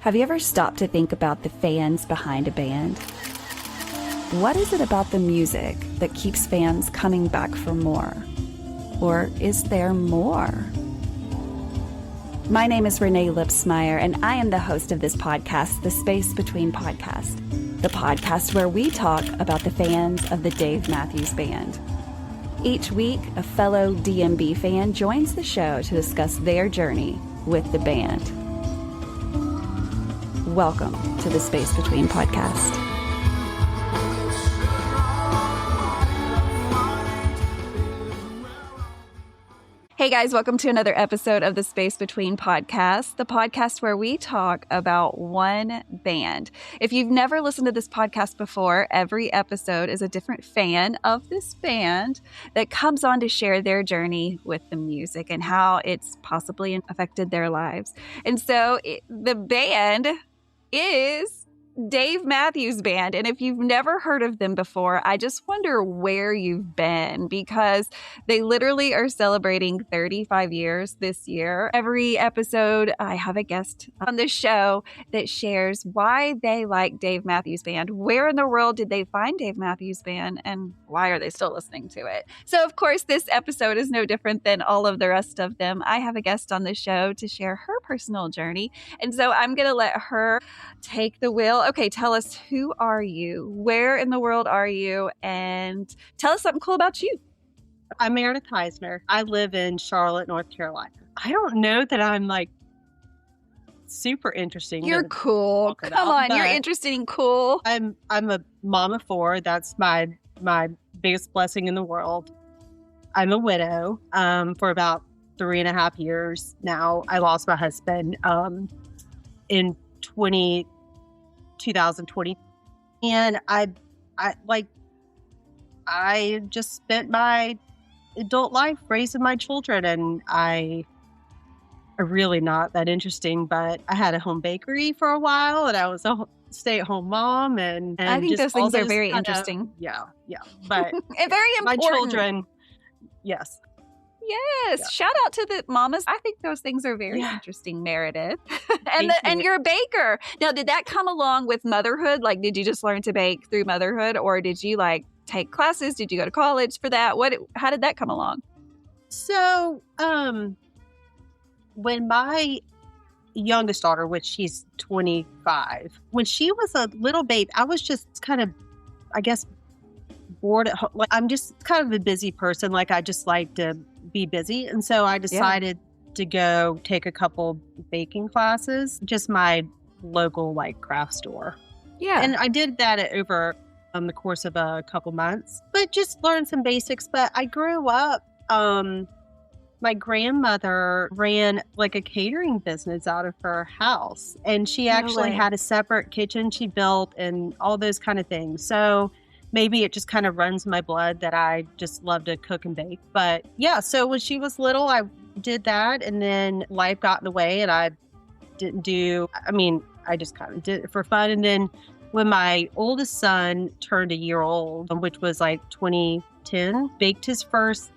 Have you ever stopped to think about the fans behind a band? What is it about the music that keeps fans coming back for more? Or is there more? My name is Renae Lipsmeyer, and I am the host of this podcast, The Space Between Podcast, the podcast where we talk about the fans of the Dave Matthews Band. Each week, a fellow DMB fan joins the show to discuss their journey with the band. Welcome to the Space Between Podcast. Hey guys, welcome to another episode of the Space Between Podcast, the podcast where we talk about one band. If you've never listened to this podcast before, every episode is a different fan of this band that comes on to share their journey with the music and how it's possibly affected their lives. And so the band is Dave Matthews Band. And if you've never heard of them before, I just wonder where you've been, because they literally are celebrating 35 years this year. Every episode, I have a guest on the show that shares why they like Dave Matthews Band. Where in the world did they find Dave Matthews Band, and why are they still listening to it? So, of course, this episode is no different than all of the rest of them. I have a guest on the show to share her personal journey. And so I'm going to let her take the wheel. Okay, tell us, who are you? Where in the world are you? And tell us something cool about you. I'm Meredith Heisner. I live in Charlotte, North Carolina. I don't know that I'm like super interesting. You're cool. Come on, you're interesting, cool. I'm a mom of four. That's my biggest blessing in the world. I'm a widow for about 3.5 years now. I lost my husband in 2020, and I just spent my adult life raising my children, and I are really not that interesting, but I had a home bakery for a while, and I was a stay-at-home mom, and I think those things are very interesting. Yeah, but and very important. My children, yes. Yes. Yeah. Shout out to the mamas. I think those things are very interesting, Meredith. And you're a baker. Now, did that come along with motherhood? Like, did you just learn to bake through motherhood, or did you take classes? Did you go to college for that? How did that come along? So, when my youngest daughter, which she's 25, when she was a little babe, I was just kind of, I guess, bored at home. Like, I'm just kind of a busy person. Like, I just like to be busy. And so I decided to go take a couple baking classes, just my local craft store. Yeah. And I did that over the course of a couple months, but just learned some basics. But I grew up, my grandmother ran a catering business out of her house, and she actually had a separate kitchen she built and all those kind of things. So maybe it just kind of runs my blood that I just love to cook and bake. But yeah, so when she was little, I did that, and then life got in the way, and I just kind of did it for fun. And then when my oldest son turned a year old, which was 2010, baked his first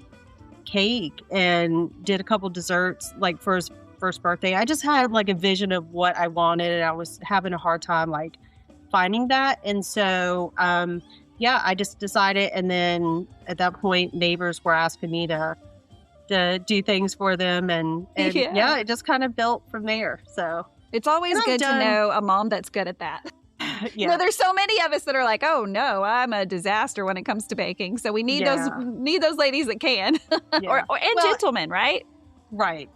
cake and did a couple desserts for his first birthday. I just had a vision of what I wanted, and I was having a hard time finding that. And so I just decided, and then at that point, neighbors were asking me to do things for them, and it just kind of built from there. So it's always good to know a mom that's good at that. Yeah. There's so many of us that are oh no, I'm a disaster when it comes to baking. So we need those ladies that can, and gentlemen, right? Right.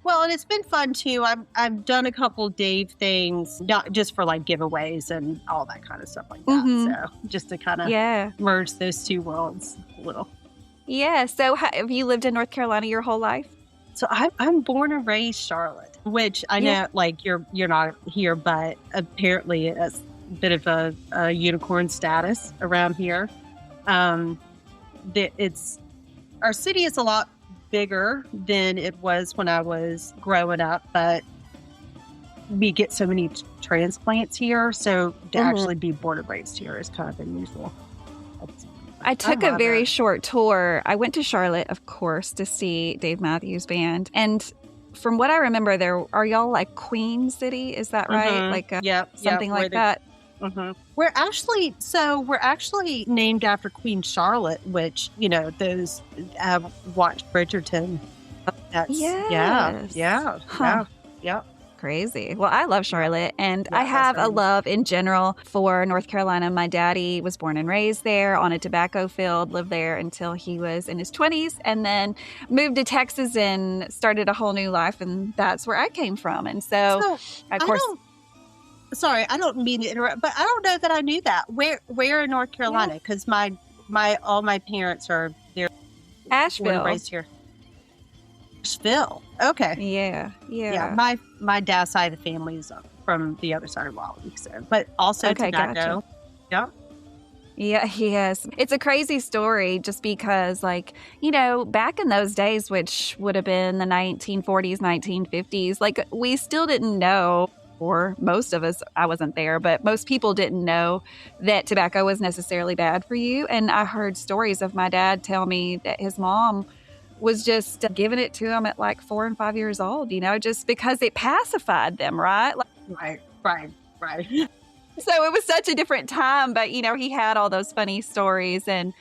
Well, and it's been fun too. I've done a couple Dave things, not just for giveaways and all that kind of stuff like that. Mm-hmm. So just to kind of merge those two worlds a little. Yeah. So have you lived in North Carolina your whole life? So I'm born and raised Charlotte, which I know you're not here, but apparently it's a bit of a unicorn status around here. Our city is a lot bigger than it was when I was growing up, but we get so many transplants here, so to actually be born and raised here is kind of unusual. I took a very short tour. I went to Charlotte, of course, to see Dave Matthews Band, and from what I remember, are y'all like Queen City? Is that right? Like something like that? Mm-hmm. We're actually named after Queen Charlotte, which, those have watched Bridgerton. Yes. Yeah. Crazy. Well, I love Charlotte, and I Yeah, have that's a right. love in general for North Carolina. My daddy was born and raised there on a tobacco field, lived there until he was in his 20s, and then moved to Texas and started a whole new life. And that's where I came from. And so, of course, I don't mean to interrupt, but I don't know that I knew that. Where in North Carolina? Because all my parents are there. Asheville. Born and raised here. Asheville. Okay. Yeah. My dad's side of the family is from the other side of Raleigh, but also tobacco. Gotcha. Yeah. Yeah, yes. It's a crazy story just because, back in those days, which would have been the 1940s, 1950s, we still didn't know, or most of us, I wasn't there, but most people didn't know that tobacco was necessarily bad for you. And I heard stories of my dad tell me that his mom was just giving it to him at like 4 and 5 years old, just because it pacified them, right? Right. So it was such a different time, but he had all those funny stories, and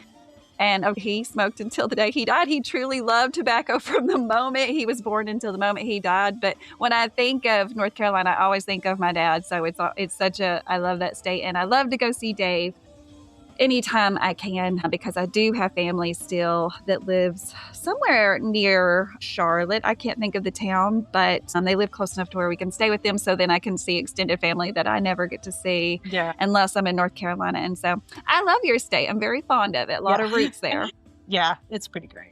he smoked until the day he died. He truly loved tobacco from the moment he was born until the moment he died. But when I think of North Carolina, I always think of my dad. So it's I love that state, and I love to go see Dave anytime I can, because I do have family still that lives somewhere near Charlotte. I can't think of the town, but they live close enough to where we can stay with them, so then I can see extended family that I never get to see unless I'm in North Carolina. And so I love your state. I'm very fond of it. A lot of roots there. Yeah, it's pretty great.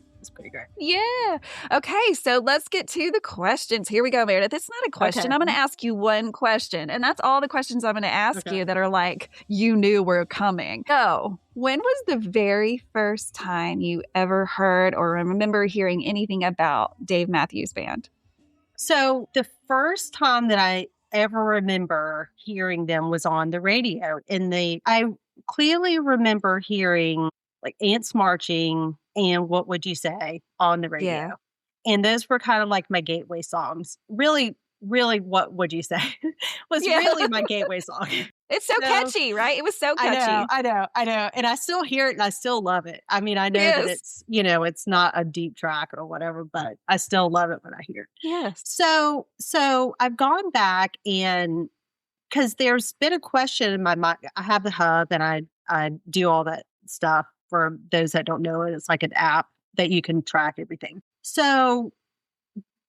Yeah. Okay, so let's get to the questions. Here we go, Meredith. It's not a question. Okay. I'm going to ask you one question, and that's all the questions I'm going to ask you that are like you knew were coming. So, when was the very first time you ever heard or remember hearing anything about Dave Matthews Band? So, the first time that I ever remember hearing them was on the radio. I clearly remember hearing like ants marching and What Would You Say on the radio. Yeah. And those were kind of like my gateway songs. Really, What Would You Say was really my gateway song. It's so catchy, right? It was so catchy. I know. And I still hear it and I still love it. I mean, I know that it's, it's not a deep track or whatever, but I still love it when I hear it. Yes. So I've gone back, and because there's been a question in my mind. I have the hub and I do all that stuff. For those that don't know it, it's like an app that you can track everything. So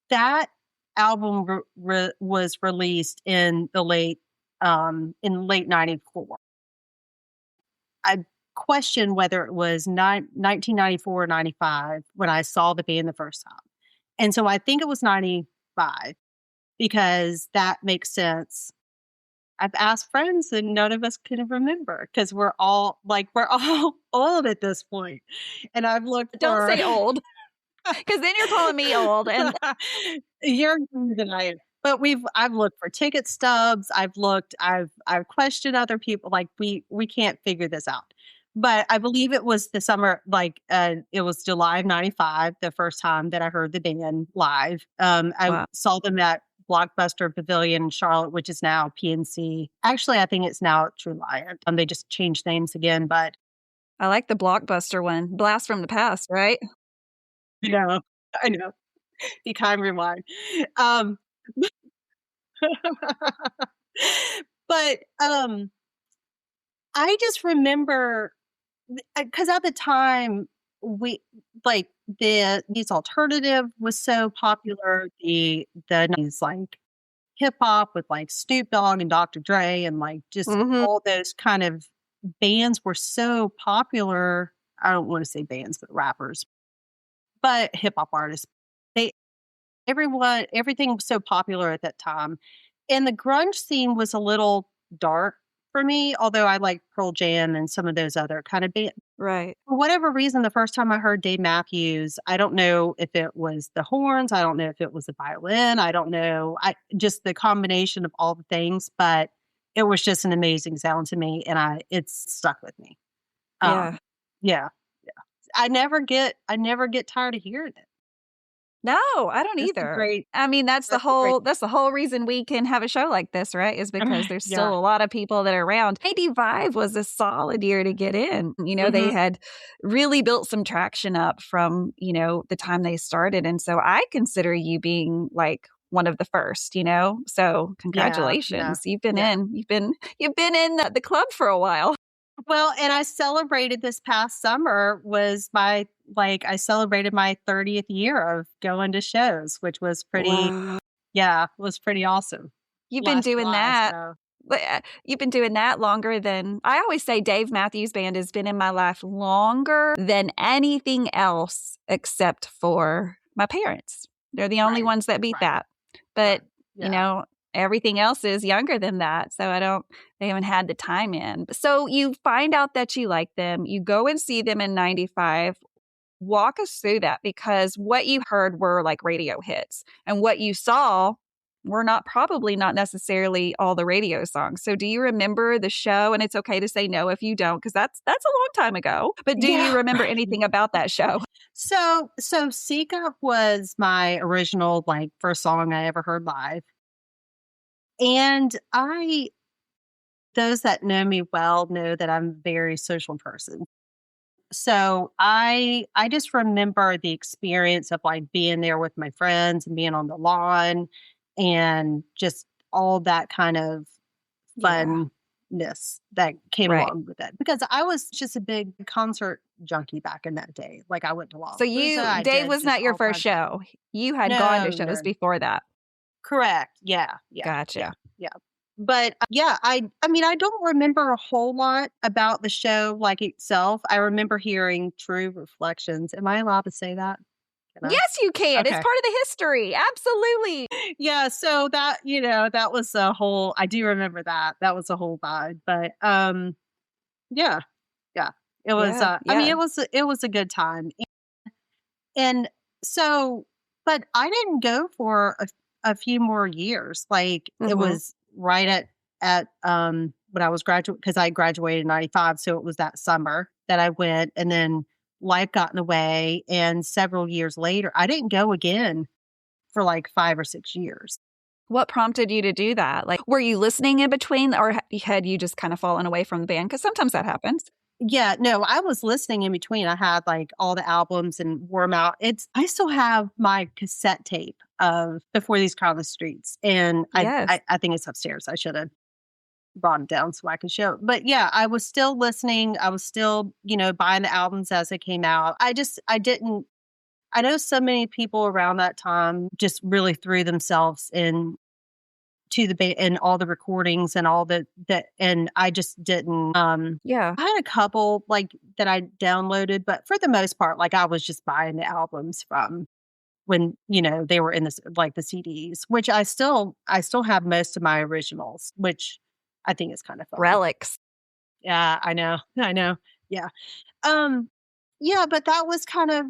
that album was released in the late 94. I question whether it was 1994 or 95 when I saw the band the first time. And so I think it was 95 because that makes sense. I've asked friends and none of us can remember because we're all old at this point. And I've looked Don't say old. Because then you're calling me old, and you're younger than I am. But I've looked for ticket stubs. I've questioned other people. Like we can't figure this out. But I believe it was the summer, it was July of 95, the first time that I heard the band live. I saw them at Blockbuster Pavilion in Charlotte, which is now PNC. Actually, I think it's now True Lion. They just changed names again, but I like the Blockbuster one. Blast from the past, right? I know. Be kind, rewind. But I just remember because at the time we these alternative was so popular. The 90s like hip hop with like Snoop Dogg and Dr. Dre and like just all those kind of bands were so popular. I don't want to say bands, but rappers. But hip hop artists, everything was so popular at that time. And the grunge scene was a little dark for me, although I like Pearl Jam and some of those other kind of bands. Right. For whatever reason, the first time I heard Dave Matthews, I don't know if it was the horns. I don't know if it was the violin. I don't know. Just the combination of all the things, but it was just an amazing sound to me. And it's stuck with me. Yeah. I never get tired of hearing it. No, I don't That's a either. great I mean, that's a great that's the whole reason we can have a show like this, right? Is because there's Yeah. still a lot of people that are around. 85 was a solid year to get in. You know, they Mhm. had really built some traction up from, you know, the time they started. And so I consider you being like one of the first, you know? So Yeah, yeah, congratulations. You've been yeah. in. You've been in the club for a while. Well, and I celebrated this past summer was my I celebrated my 30th year of going to shows, which was pretty Wow. was pretty awesome You've been last doing July, that. so You've been doing that longer than I always say Dave Matthews Band has been in my life longer than anything else except for my parents. They're the only right, ones that beat right, that. But, right. you Yeah. know, everything else is younger than that. So they haven't had the time in. So you find out that you like them. You go and see them in 95. Walk us through that because what you heard were like radio hits and what you saw were probably not necessarily all the radio songs. So do you remember the show? And it's okay to say no if you don't, because that's a long time ago. But do you Yeah. remember anything about that show? So Seek Up was my original, first song I ever heard live. And those that know me well know that I'm a very social person. So I just remember the experience of being there with my friends and being on the lawn and just all that kind of Yeah. funness that came Right. along with it. Because I was just a big concert junkie back in that day. Like I went to So Lollapalooza, I Dave did was just not your all first kinds of show. You had gone to no, shows no. before that. Correct. Yeah, yeah, yeah, Gotcha. yeah. But yeah, I mean, I don't remember a whole lot about the show itself. I remember hearing True Reflections. Am I allowed to say that? Can I? Yes, you can. It's Okay. part of the history. Absolutely. Yeah, so that, that was a whole I do remember that. That was a whole vibe. But yeah, yeah. It was Yeah. I mean, Yeah. it was a good time. And so, but I didn't go for a few more years. It Hmm. was right at when I was graduate because I graduated in 95. So it was that summer that I went and then life got in the way. And several years later, I didn't go again for 5 or 6 years. What prompted you to do that? Like, were you listening in between or had you just kind of fallen away from the band? Because sometimes that happens. Yeah, no, I was listening in between. I had all the albums and wore 'em out. I still have my cassette tape of Before These Crowded Streets, and Yes. I think it's upstairs. I should have brought it down so I could show it. But yeah, I was still listening. I was still, buying the albums as they came out. I didn't. I know so many people around that time just really threw themselves in to the and all the recordings and all that and I just didn't Yeah. I had a couple that I downloaded, but for the most part I was just buying the albums from when they were in this the CDs, which I still have most of my originals, which I think is kind of fun. Relics. Yeah, I know. I know. Yeah. Um yeah, but that was kind of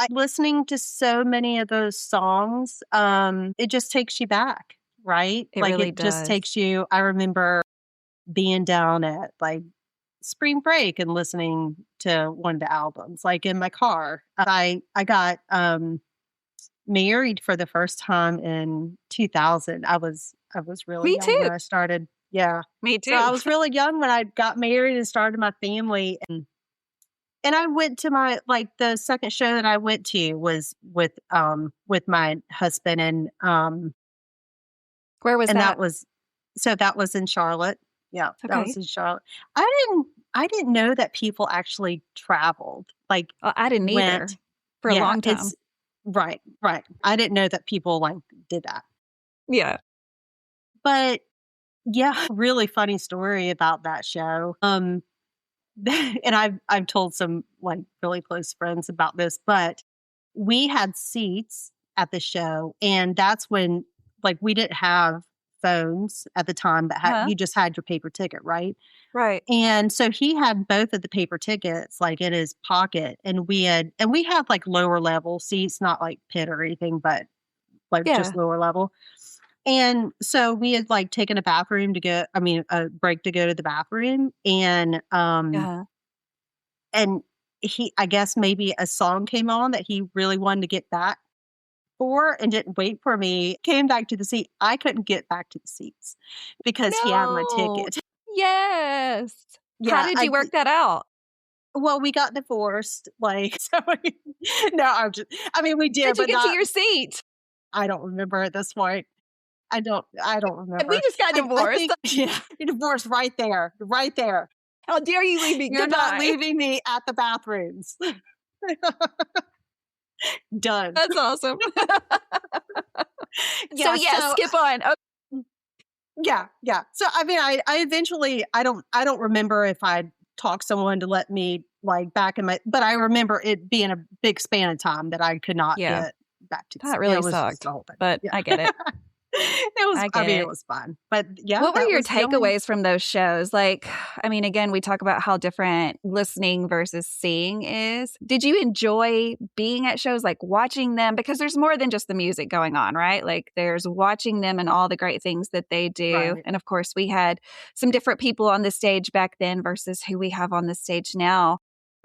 listening to so many of those songs, it just takes you back, right? It really It just does. takes you I remember being down at spring break and listening to one of the albums, in my car. I got married for the first time in 2000. I was really Me young too. when I started. Yeah. Me So I too. was really young when I got married and started my family and I went to my the second show that I went to was with my husband Where was and that? that was in Charlotte. Yeah, that was Okay. in Charlotte. I didn't know that people actually traveled. I didn't either Went for a yeah, long time. it's right, right. I didn't know that people did that. Yeah. But yeah, really funny story about that show. And I've told some really close friends about this, but we had seats at the show, and that's when we didn't have phones at the time that Huh? you just had your paper ticket, right? Right. And so he had both of the paper tickets in his pocket, and we had lower level seats, not pit or anything, but Yeah. just lower level. And so we had taken a break to go to the bathroom, Uh-huh. and I guess maybe a song came on that he really wanted to get back for and didn't wait for me, came back to the seat. I couldn't get back to the seats because he had my No. ticket. Yes. How Yeah. did you work that out? Well, we got divorced. So no, I mean, we did, How'd you but get to not, your seat? I don't remember at this point. I don't And we remember. just got I divorced. think, yeah, divorce right there, right there. How dare you leave me? You're not Goodbye. leaving me at the bathrooms. Done. That's awesome. Yeah, skip on. Okay. yeah. So I mean, I eventually, I don't remember if I talked someone to let me like back in but I remember it being a big span of time that I could not Yeah. get back to. That really it was sucked, just the whole thing. but Yeah. I get it. It was fun. But yeah, What were that your was the only- takeaways from those shows? Like, I mean, again, we talk about how different listening versus seeing is. Did you enjoy being at shows, like watching them? Because there's more than just the music going on, right? Like there's watching them and all the great things that they do. Right. And of course, we had some different people on the stage back then versus who we have on the stage now.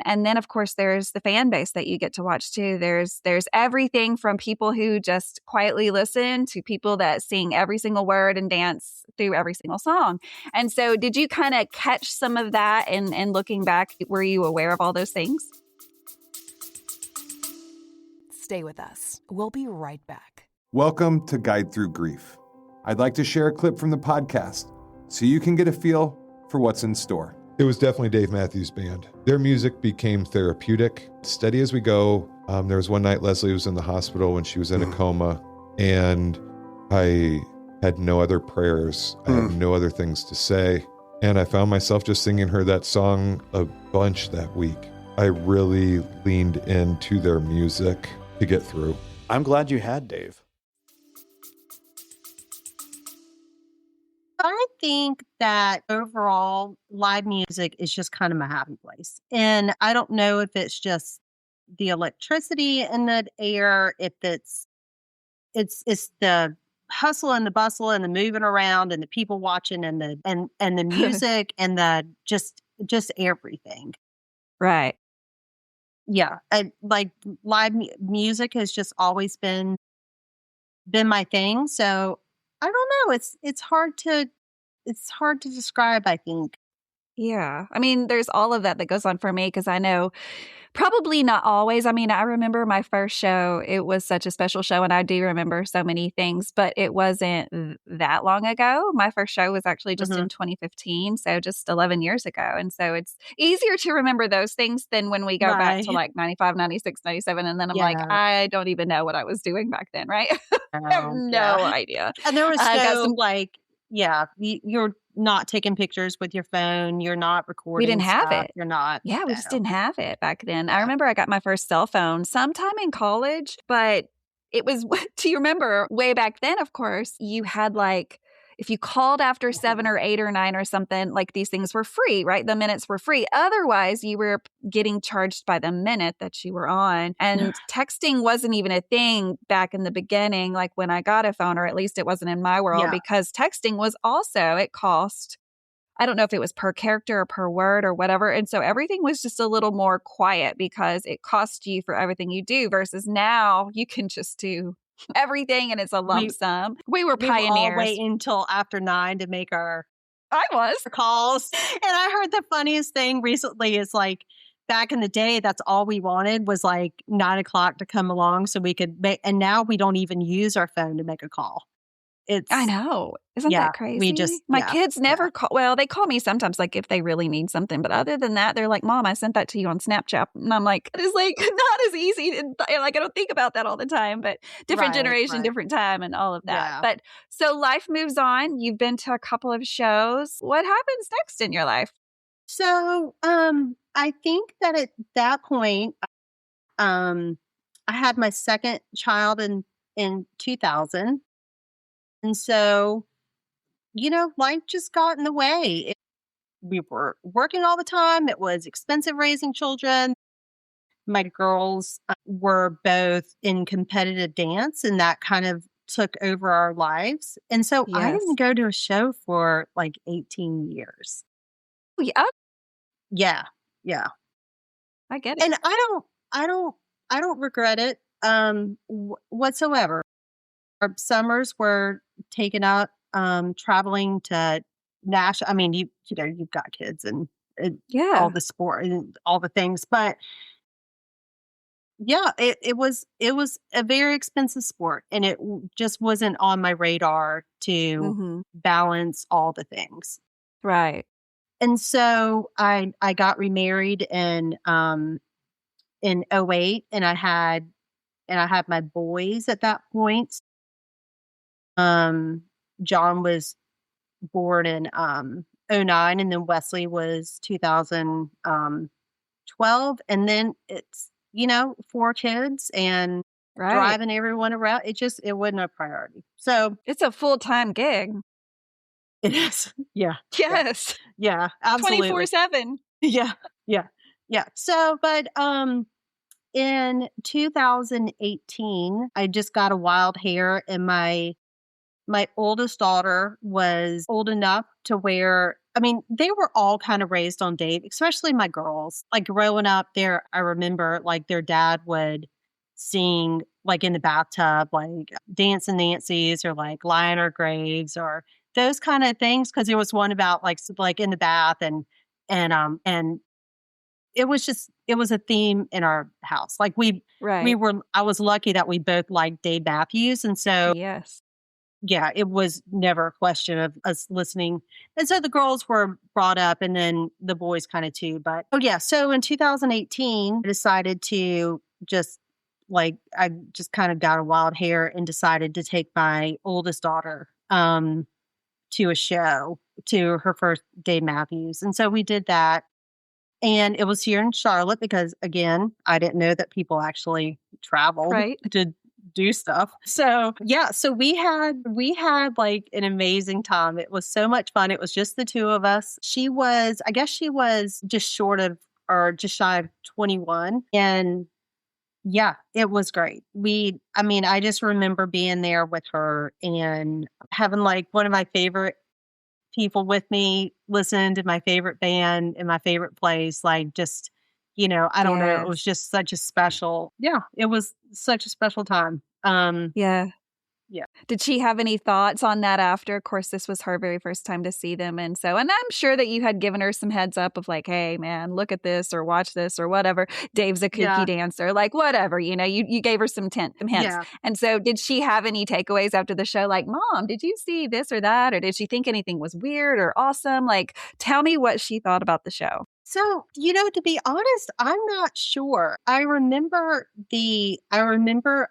And then, of course, there's the fan base that you get to watch too. There's everything from people who just quietly listen to people that sing every single word and dance through every single song. And so did you kind of catch some of that? And looking back, were you aware of all those things? Stay with us. We'll be right back. Welcome to Guide Through Grief. I'd like to share a clip from the podcast so you can get a feel for what's in store. It was definitely Dave Matthews Band. Their music became therapeutic. Steady as we go. There was one night Leslie was in the hospital when she was in a coma, and I had no other prayers. I had no other things to say. And I found myself just singing her that song a bunch that week. I really leaned into their music to get through. I'm glad you had Dave. I think that overall live music is just kind of my happy place. And I don't know if it's just the electricity in the air, if it's the hustle and the bustle and the moving around and the people watching and the music and the just everything. Right. Yeah. Like live music has just always been my thing. So I don't know. It's hard to describe, I think. Yeah. I mean, there's all of that goes on for me because I know probably not always. I mean, I remember my first show. It was such a special show, and I do remember so many things, but it wasn't that long ago. My first show was actually just in 2015, so just 11 years ago. And so it's easier to remember those things than when we go back to like 95, 96, 97, and then I'm like, I don't even know what I was doing back then, right? I have no idea. And there was you're not taking pictures with your phone. You're not recording. We didn't have stuff. it. You're not. Yeah, we just didn't have it back then. I remember I got my first cell phone sometime in college, but it was, do you remember way back then, of course, you had like, if you called after 7 or 8 or 9 or something, like these things were free, right? The minutes were free. Otherwise, you were getting charged by the minute that you were on. And texting wasn't even a thing back in the beginning, like when I got a phone, or at least it wasn't in my world, because texting was also, it cost, I don't know if it was per character or per word or whatever. And so everything was just a little more quiet because it cost you for everything you do versus now you can just do everything and it's a lump sum. We were pioneers. We all wait until after 9 to make our calls. And I heard the funniest thing recently is like back in the day, that's all we wanted was like 9 o'clock to come along so we could make, and now we don't even use our phone to make a call. I know. Isn't that crazy? My kids never call. Well, they call me sometimes, like if they really need something. But other than that, they're like, "Mom, I sent that to you on Snapchat," and I'm like, "It is like not as easy." Like I don't think about that all the time. But different generation, different time, and all of that. Yeah. But so life moves on. You've been to a couple of shows. What happens next in your life? So, I think that at that point, I had my second child in 2000. And so, life just got in the way. We were working all the time. It was expensive raising children. My girls were both in competitive dance, and that kind of took over our lives. And so I didn't go to a show for like 18 years. Yeah. Yeah. Yeah. I get it. And I don't regret it whatsoever. Our summers were taken up traveling to Nash. I mean, you know, you've got kids and Yeah. all the sport and all the things, but yeah, it was a very expensive sport, and it just wasn't on my radar to hmm balance all the things. Right. And so I got remarried in '08, and I had my boys at that point. John was born in '09, and then Wesley was 2012, and then it's, you know, 4 kids and Right. driving everyone around. It wasn't a priority. So It's a full-time gig. it is. Yeah. Yes. Yeah, absolutely. 24/7. Yeah. Yeah. Yeah. So, but in 2018, I just got a wild hair, and my oldest daughter was old enough to where, I mean, they were all kind of raised on Dave, especially my girls. Like growing up there, I remember like their dad would sing like in the bathtub, like Dancing Nancy's or like Lion or Graves or those kind of things. Cause there was one about like in the bath and it was a theme in our house. Like Right. I was lucky that we both liked Dave Matthews. And so Yes. yeah, it was never a question of us listening. And so the girls were brought up and then the boys kind of too. But oh yeah, so in 2018, I decided to just I just kind of got a wild hair and decided to take my oldest daughter to a show, to her first Dave Matthews. And so we did that. And it was here in Charlotte because again, I didn't know that people actually traveled Right. to do stuff. So yeah, so we had like an amazing time. It was so much fun. It was just the two of us. I guess she was just short of or just shy of 21. And yeah, it was great. I just remember being there with her and having like one of my favorite people with me, listen to my favorite band in my favorite place. Like just, you know, I don't know. It was Yes. just it was such a special time. Yeah. Yeah. Did she have any thoughts on that after? Of course, this was her very first time to see them. And I'm sure that you had given her some heads up of like, hey, man, look at this or watch this or whatever. Dave's a kooky Yeah. dancer, like whatever, you know, you gave her some hints. Yeah. And so did she have any takeaways after the show? Like, Mom, did you see this or that? Or did she think anything was weird or awesome? Like, tell me what she thought about the show. So, you know, to be honest, I'm not sure. I remember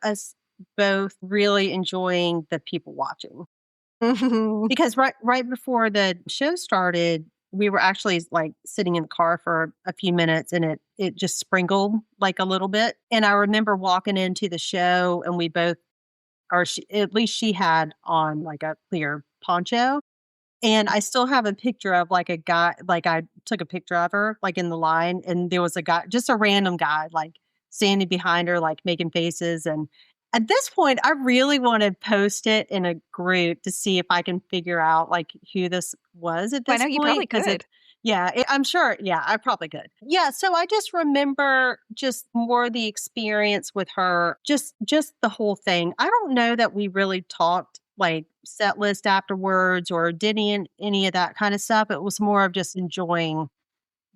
us both really enjoying the people watching. Because right before the show started, we were actually like sitting in the car for a few minutes and it just sprinkled like a little bit. And I remember walking into the show and we both at least she had on like a clear poncho. And I still have a picture of like a guy, like I took a picture of her like in the line and there was a guy, just a random guy, like standing behind her, like making faces. And at this point, I really want to post it in a group to see if I can figure out like who this was at I this know point. you probably 'Cause could. I'm sure. Yeah, I probably could. Yeah. So I just remember just more the experience with her, just the whole thing. I don't know that we really talked like set list afterwards or did any of that kind of stuff. It was more of just enjoying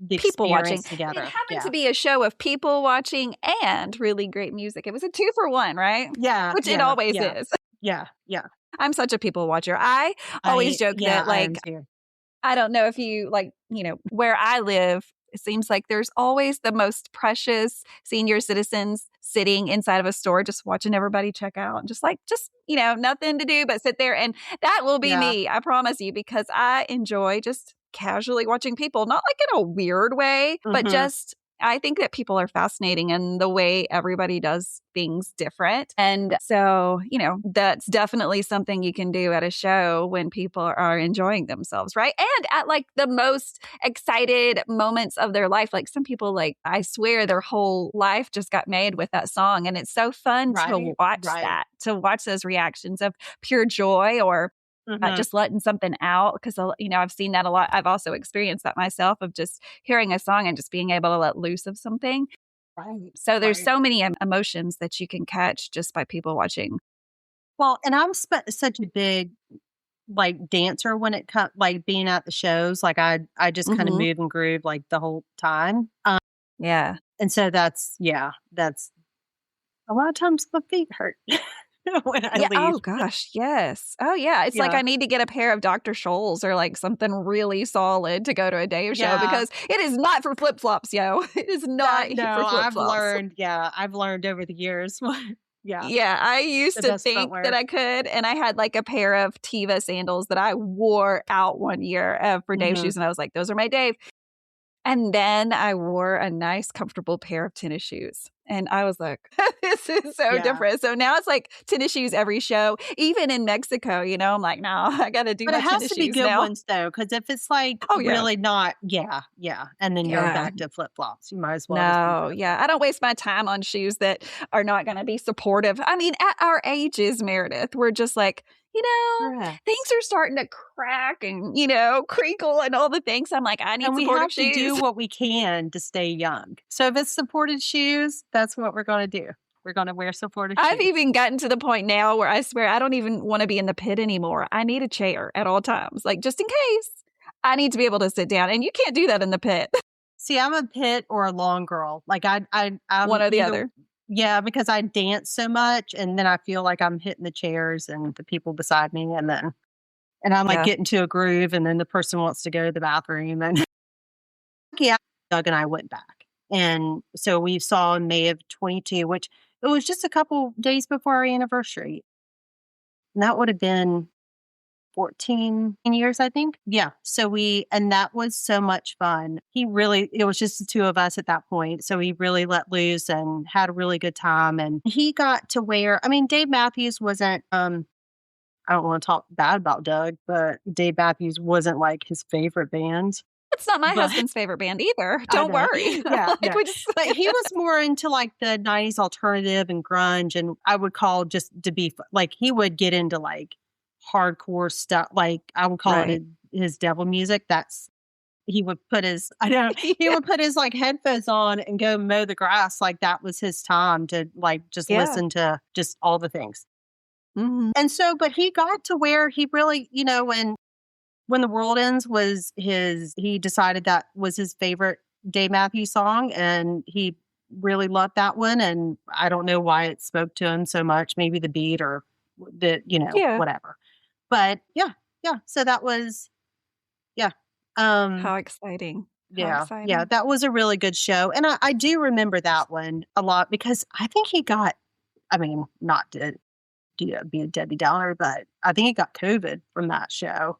the People watching. experience together. It happened to be a show of people watching and really great music. It was a 2-for-1, right? Yeah. Which it yeah, always yeah, is. Yeah. Yeah. I'm such a people watcher. I always joke that I am like too. I don't know if you like, you know, where I live, it seems like there's always the most precious senior citizens sitting inside of a store just watching everybody check out. Just, you know, nothing to do but sit there. And that will be Yeah. me, I promise you, because I enjoy just casually watching people, not like in a weird way, but Mhm. just I think that people are fascinating in the way everybody does things different. And so, you know, that's definitely something you can do at a show when people are enjoying themselves, right? And at like the most excited moments of their life. Like some people, like, I swear their whole life just got made with that song. And it's so fun to Right, watch right. that, to watch those reactions of pure joy or just letting something out. Because, I've seen that a lot. I've also experienced that myself of just hearing a song and just being able to let loose of something. Right. So there's so many emotions that you can catch just by people watching. Well, and I'm such a big dancer when it comes being at the shows. I just kind of move and groove the whole time. Yeah. And so that's a lot of times my feet hurt when I leave. Oh gosh, yes. Oh yeah. It's like I need to get a pair of Dr. Scholl's or something really solid to go to a Dave show because it is not for flip flops, yo. It is not for flip flops. I've learned over the years. Yeah, I used to think that I could, and I had a pair of Teva sandals that I wore out one year for Dave shoes, and I was like, those are my Dave. And then I wore a nice, comfortable pair of tennis shoes. And I was like, this is so different. So now it's tennis shoes every show. Even in Mexico, I'm like, no, I got to do my tennis shoes now. But it has to be good ones, though, because if it's really not, and then you're back to flip-flops. You might as well. No, I don't waste my time on shoes that are not going to be supportive. I mean, at our ages, Meredith, we're just things are starting to crack and, crinkle and all the things. I'm like, I need supportive shoes. And we have to do what we can to stay young. So if it's supported shoes, that's what we're going to do. We're going to wear supportive shoes. I've even gotten to the point now where I swear I don't even want to be in the pit anymore. I need a chair at all times. Just in case. I need to be able to sit down. And you can't do that in the pit. See, I'm a pit or a lawn girl. I'm one or the other. Yeah, because I dance so much, and then I feel like I'm hitting the chairs and the people beside me, and I'm getting to a groove, and then the person wants to go to the bathroom, and Doug and I went back, and so we saw in May of 22, which it was just a couple days before our anniversary, and that would have been 14 years, I think. Yeah. So and that was so much fun. It was just the two of us at that point. So he really let loose and had a really good time. And he got to Dave Matthews wasn't, I don't want to talk bad about Doug, but Dave Matthews wasn't his favorite band. It's not my husband's favorite band either. Don't worry. Yeah. But he was more into the 90s alternative and grunge. And I would call just to be he would get into hardcore stuff, I would call it his devil music. He would put his headphones on and go mow the grass. That was his time to just listen to just all the things. And so, but he got to where he really, when the world ends he decided that was his favorite Dave Matthews song, and he really loved that one. And I don't know why it spoke to him so much, maybe the beat or whatever. But yeah. So that was, how exciting. Yeah. That was a really good show. And I do remember that one a lot because I think he got, not to be a Debbie Downer, but I think he got COVID from that show.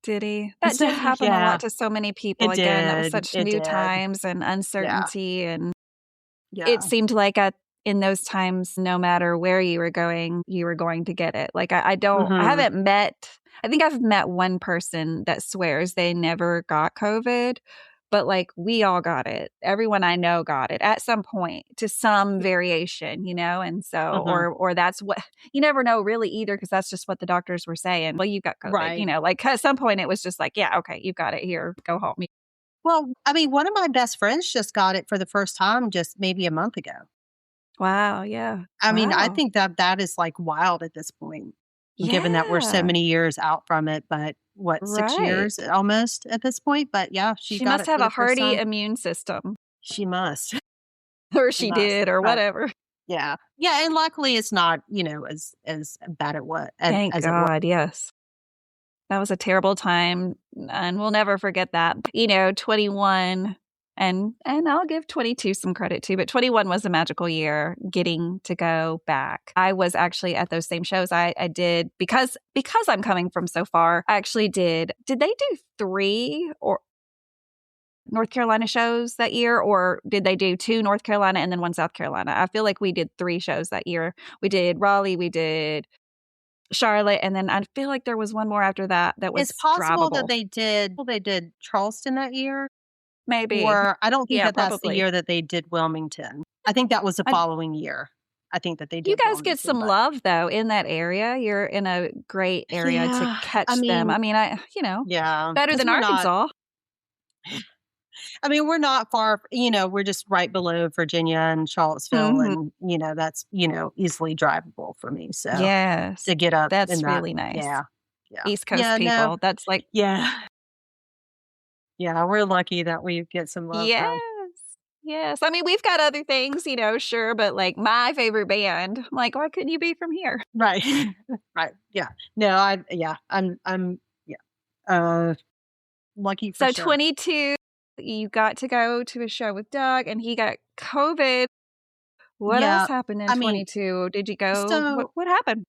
Did he? That did happen a lot to so many people. It was such new times and uncertainty. And it seemed like in those times, no matter where you were going to get it. I think I've met one person that swears they never got COVID, but we all got it. Everyone I know got it at some point to some variation, and so, or that's what, you never know really either, because that's just what the doctors were saying. Well, you got COVID, right. At some point it was just yeah, okay, you got it, here, go home. Well, one of my best friends just got it for the first time just maybe a month ago. Wow. Yeah. I think that is wild at this point, given that we're so many years out from it, but 6 years almost at this point. But yeah, she must have a hardy immune system. She must. Or she did, or whatever. Yeah. Yeah. And luckily it's not, as bad at what. Thank God. Yes. That was a terrible time. And we'll never forget that. 21. And I'll give 22 some credit too, but 21 was a magical year getting to go back. I was actually at those same shows. I did, because I'm coming from so far, I actually did they do 3 or North Carolina shows that year, or did they do 2 North Carolina and then 1 South Carolina? I feel like we did 3 shows that year. We did Raleigh, we did Charlotte, and then I feel like there was one more after that was It's possible drivable. that they did Charleston that year. Maybe. Or I don't think that's probably the year that they did Wilmington. I think that was the following year. I think that they You did guys well get nicely, some but love though in that area. You're in a great area to yeah, I catch them. mean, I mean, yeah, better because than Arkansas. we're not far, we're just right below Virginia and Charlottesville, Mhm. and, that's, easily drivable for me. So Yes. to get up in That's that, really nice. yeah, yeah, East Coast yeah, no, people. That's like, yeah, yeah, we're lucky that we get some love yes. though. Yes. I mean, we've got other things, sure, but like my favorite band, I'm like, why couldn't you be from here? Right. Right. Yeah. No, yeah, uh, lucky for So sure. 22, you got to go to a show with Doug and he got COVID. What else Yeah. happened in I mean, 22? Did you go? What so, what happened?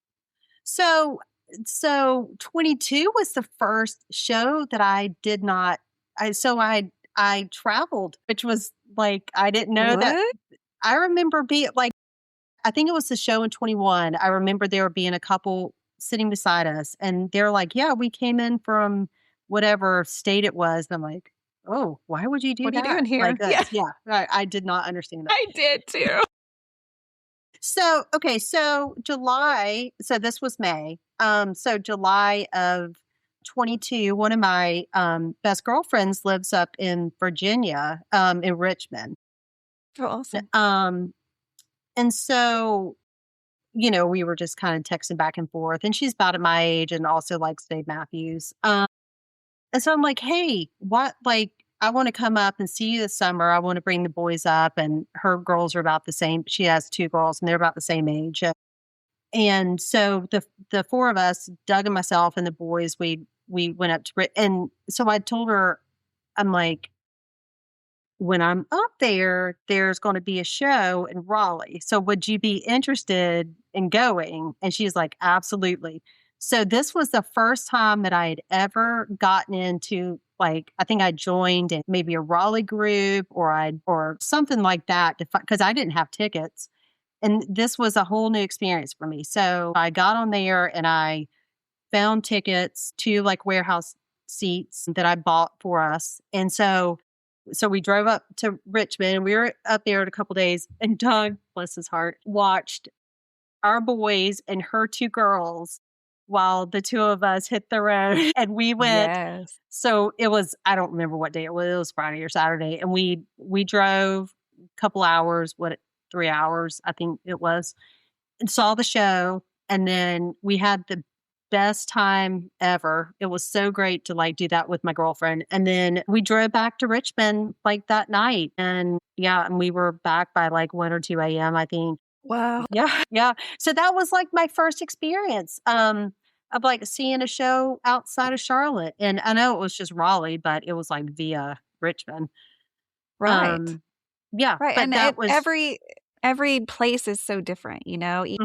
so, so 22 was the first show that I did not, I traveled, which was like, I didn't know that. What? I remember being like, I think it was the show in 21. I remember there being a couple sitting beside us and they're like, yeah, we came in from whatever state it was. And I'm like, oh, why would you do What are you doing that? here? Like, Yeah, yeah, I did not understand that. I did too. So, okay. So July, so this was May. So July of 22, one of my, best girlfriends lives up in Virginia, in Richmond. Oh, awesome. And so we were just kind of texting back and forth. And she's about at my age and also likes Dave Matthews. And so I'm like, hey, what? Like, I want to come up and see you this summer. I want to bring the boys up. And her girls are about the same. She has two girls and they're about the same age. And so the four of us, Doug and myself and the boys, we went up to and so I told her, I'm like, when I'm up there, there's going to be a show in Raleigh. So would you be interested in going? And she's like, absolutely. So this was the first time that I had ever gotten into, like, I think I joined in maybe a Raleigh group or something like that because I didn't have tickets. And this was a whole new experience for me. So I got on there and I found tickets to like warehouse seats that I bought for us. And so we drove up to Richmond and we were up there in a couple days and Doug, bless his heart, watched our boys and her two girls while the two of us hit the road and we went. Yes. So it was, I don't remember what day it was Friday or Saturday. And we drove a couple hours, 3 hours, I think it was, and saw the show. And then we had the best time ever. It was so great to like do that with my girlfriend. And then we drove back to Richmond like that night. And yeah, and we were back by like 1 or 2 a.m., I think. Wow. Yeah. Yeah. So that was like my first experience of like seeing a show outside of Charlotte. And I know it was just Raleigh, but it was like via Richmond. Right. Yeah. Right. But And that was every place is so different, mhm.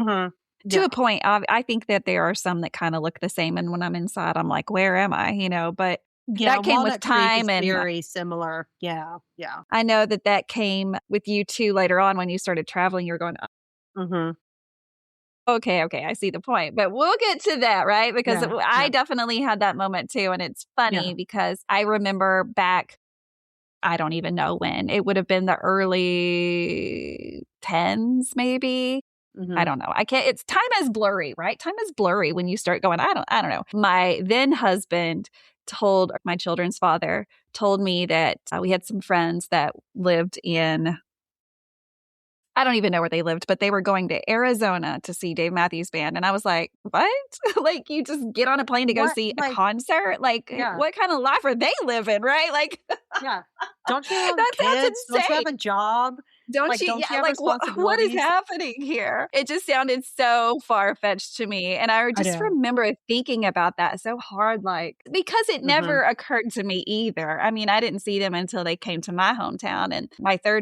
To Yeah. a point. I think that there are some that kind of look the same. And when I'm inside, I'm like, where am I? But Yeah, that came with Walnut Creek is time. And very similar. Yeah, yeah. I know that came with you too later on when you started traveling. You were going, Mhm. okay, I see the point. But we'll get to that, right? Because Yeah, I yeah, definitely had that moment too. And it's yeah. funny because I remember back, I don't even know when. It would have been the early 10s, maybe. I Mhm. don't know. I can't. It's time is blurry, right? Time is blurry when you start going. I don't know. My then husband told my children's father told me that we had some friends that lived in. I don't even know where they lived, but they were going to Arizona to see Dave Matthews Band, and I was like, "What? Like you just get on a plane to go What, see a like, concert? Like yeah, what kind of life are they living? Right? Like yeah. Don't you have that sounds kids? Don't you insane." have a job? Don't Like, you? don't you Yeah, have like what is responsibilities? happening here? It just sounded so far fetched to me. And I I just know. remember thinking about that so hard, like, because it Mhm. never occurred to me either. I mean, I didn't see them until they came to my hometown. And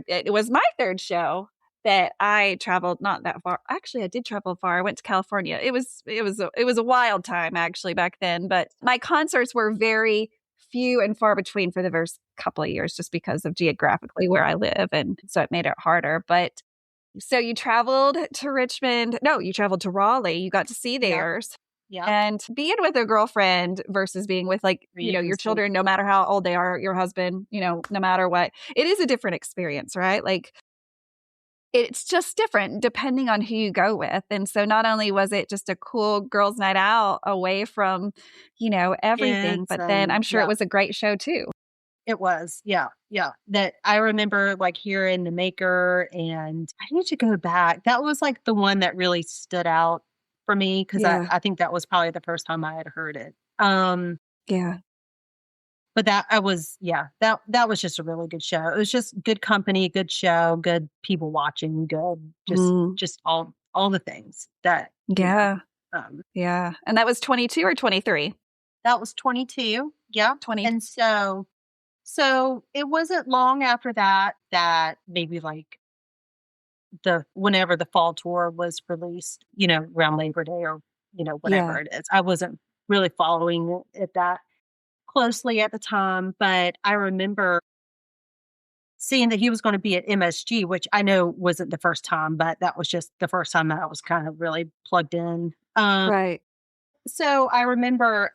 it was my third show that I traveled not that far. Actually, I did travel far. I went to California. It was a wild time actually back then, but my concerts were very few and far between for the first couple of years just because of geographically where I live. And so it made it harder. But so you traveled to Richmond. No, you traveled to Raleigh. You got to see Yeah, theirs. yeah. And being with a girlfriend versus being with like, Or you can your see. children, no matter how old they are, your husband, no matter what, it is a different experience, right? Like it's just different depending on who you go with. And so not only was it just a cool girls' night out away from, everything, Kids but then I'm sure it yeah. was a great show too. It was, yeah, yeah. That I remember like hearing The Maker, and I need to go back. That was like the one that really stood out for me because Yeah. I think that was probably the first time I had heard it. Yeah. But that was just a really good show. It was just good company, good show, good people watching, good Mm. just all the things that Yeah. um Yeah. And that was 22 or 23? that was 22. Yeah. 20. And so it wasn't long after that maybe like whenever the fall tour was released, around Labor Day or, whatever Yeah. it is. I wasn't really following it that closely at the time, but I remember seeing that he was going to be at MSG, which I know wasn't the first time, but that was just the first time that I was kind of really plugged in. Right. So I remember,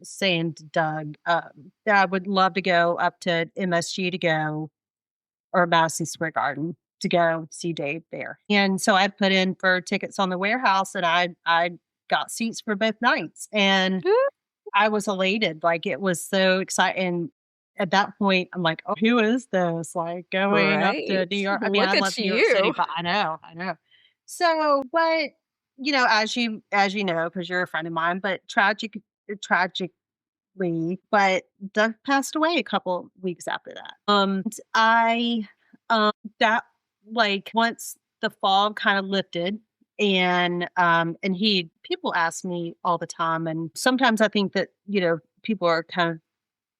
saying to Doug that I would love to go up to MSG to go, or Madison Square Garden to go see Dave there. And so I put in for tickets on the warehouse, and I got seats for both nights. And I was elated. Like, it was so exciting. At that point, I'm like, oh, who is this? Like, going up to Right. New York. I mean, Look I at love New York City, you. but I know. So, but as you know, because you're a friend of mine, but tragically, but Doug passed away a couple weeks after that. I that like once the fog kind of lifted, and people ask me all the time, and sometimes I think that people are kind of,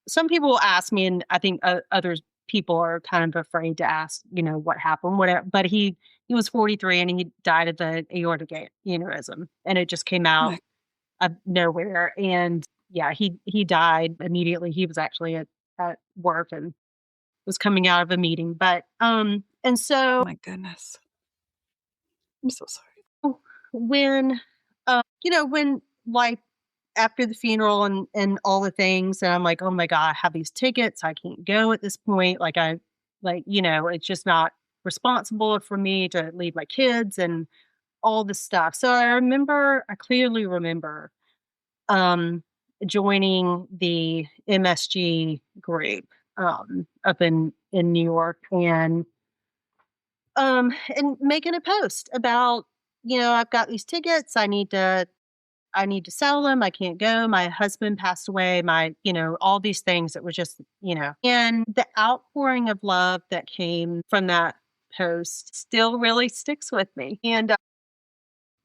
some people will ask me, and I think others people are kind of afraid to ask what happened, whatever. But he was 43, and he died of the aortic aneurysm, and it just came Oh out my, of nowhere. And yeah, he died immediately. He was actually at work and was coming out of a meeting. But and so my goodness. I'm so sorry. when when like after the funeral and all the things, and I'm like, oh my God, I have these tickets, I can't go at this point. It's just not responsible for me to leave my kids and all this stuff. So I clearly remember joining the MSG group up in New York, and making a post about, I've got these tickets, I need to sell them, I can't go, my husband passed away, all these things that were just, and the outpouring of love that came from that post still really sticks with me. And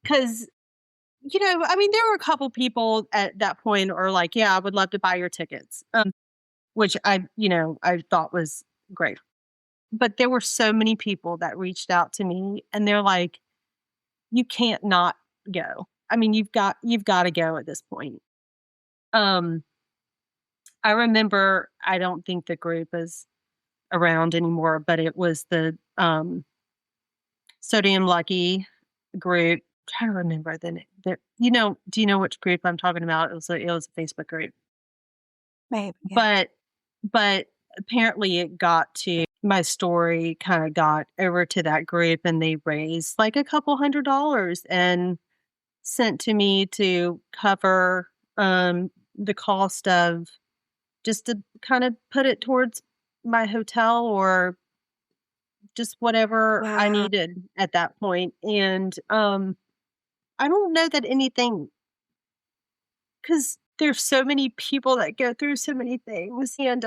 because I mean, there were a couple people at that point are like, yeah, I would love to buy your tickets. Which I thought was great. But there were so many people that reached out to me, and they're like, you can't not go. I mean, you've got to go at this point. I remember, I don't think the group is around anymore, but it was the Sodium Lucky group. I'm trying to remember do you know which group I'm talking about? It was a Facebook group. Maybe. Yeah. But apparently it got to my story, kind of got over to that group, and they raised like a couple $100 and sent to me to cover the cost of, just to kind of put it towards my hotel or just whatever I Wow. needed at that point. And I don't know that anything, because there's so many people that go through so many things, and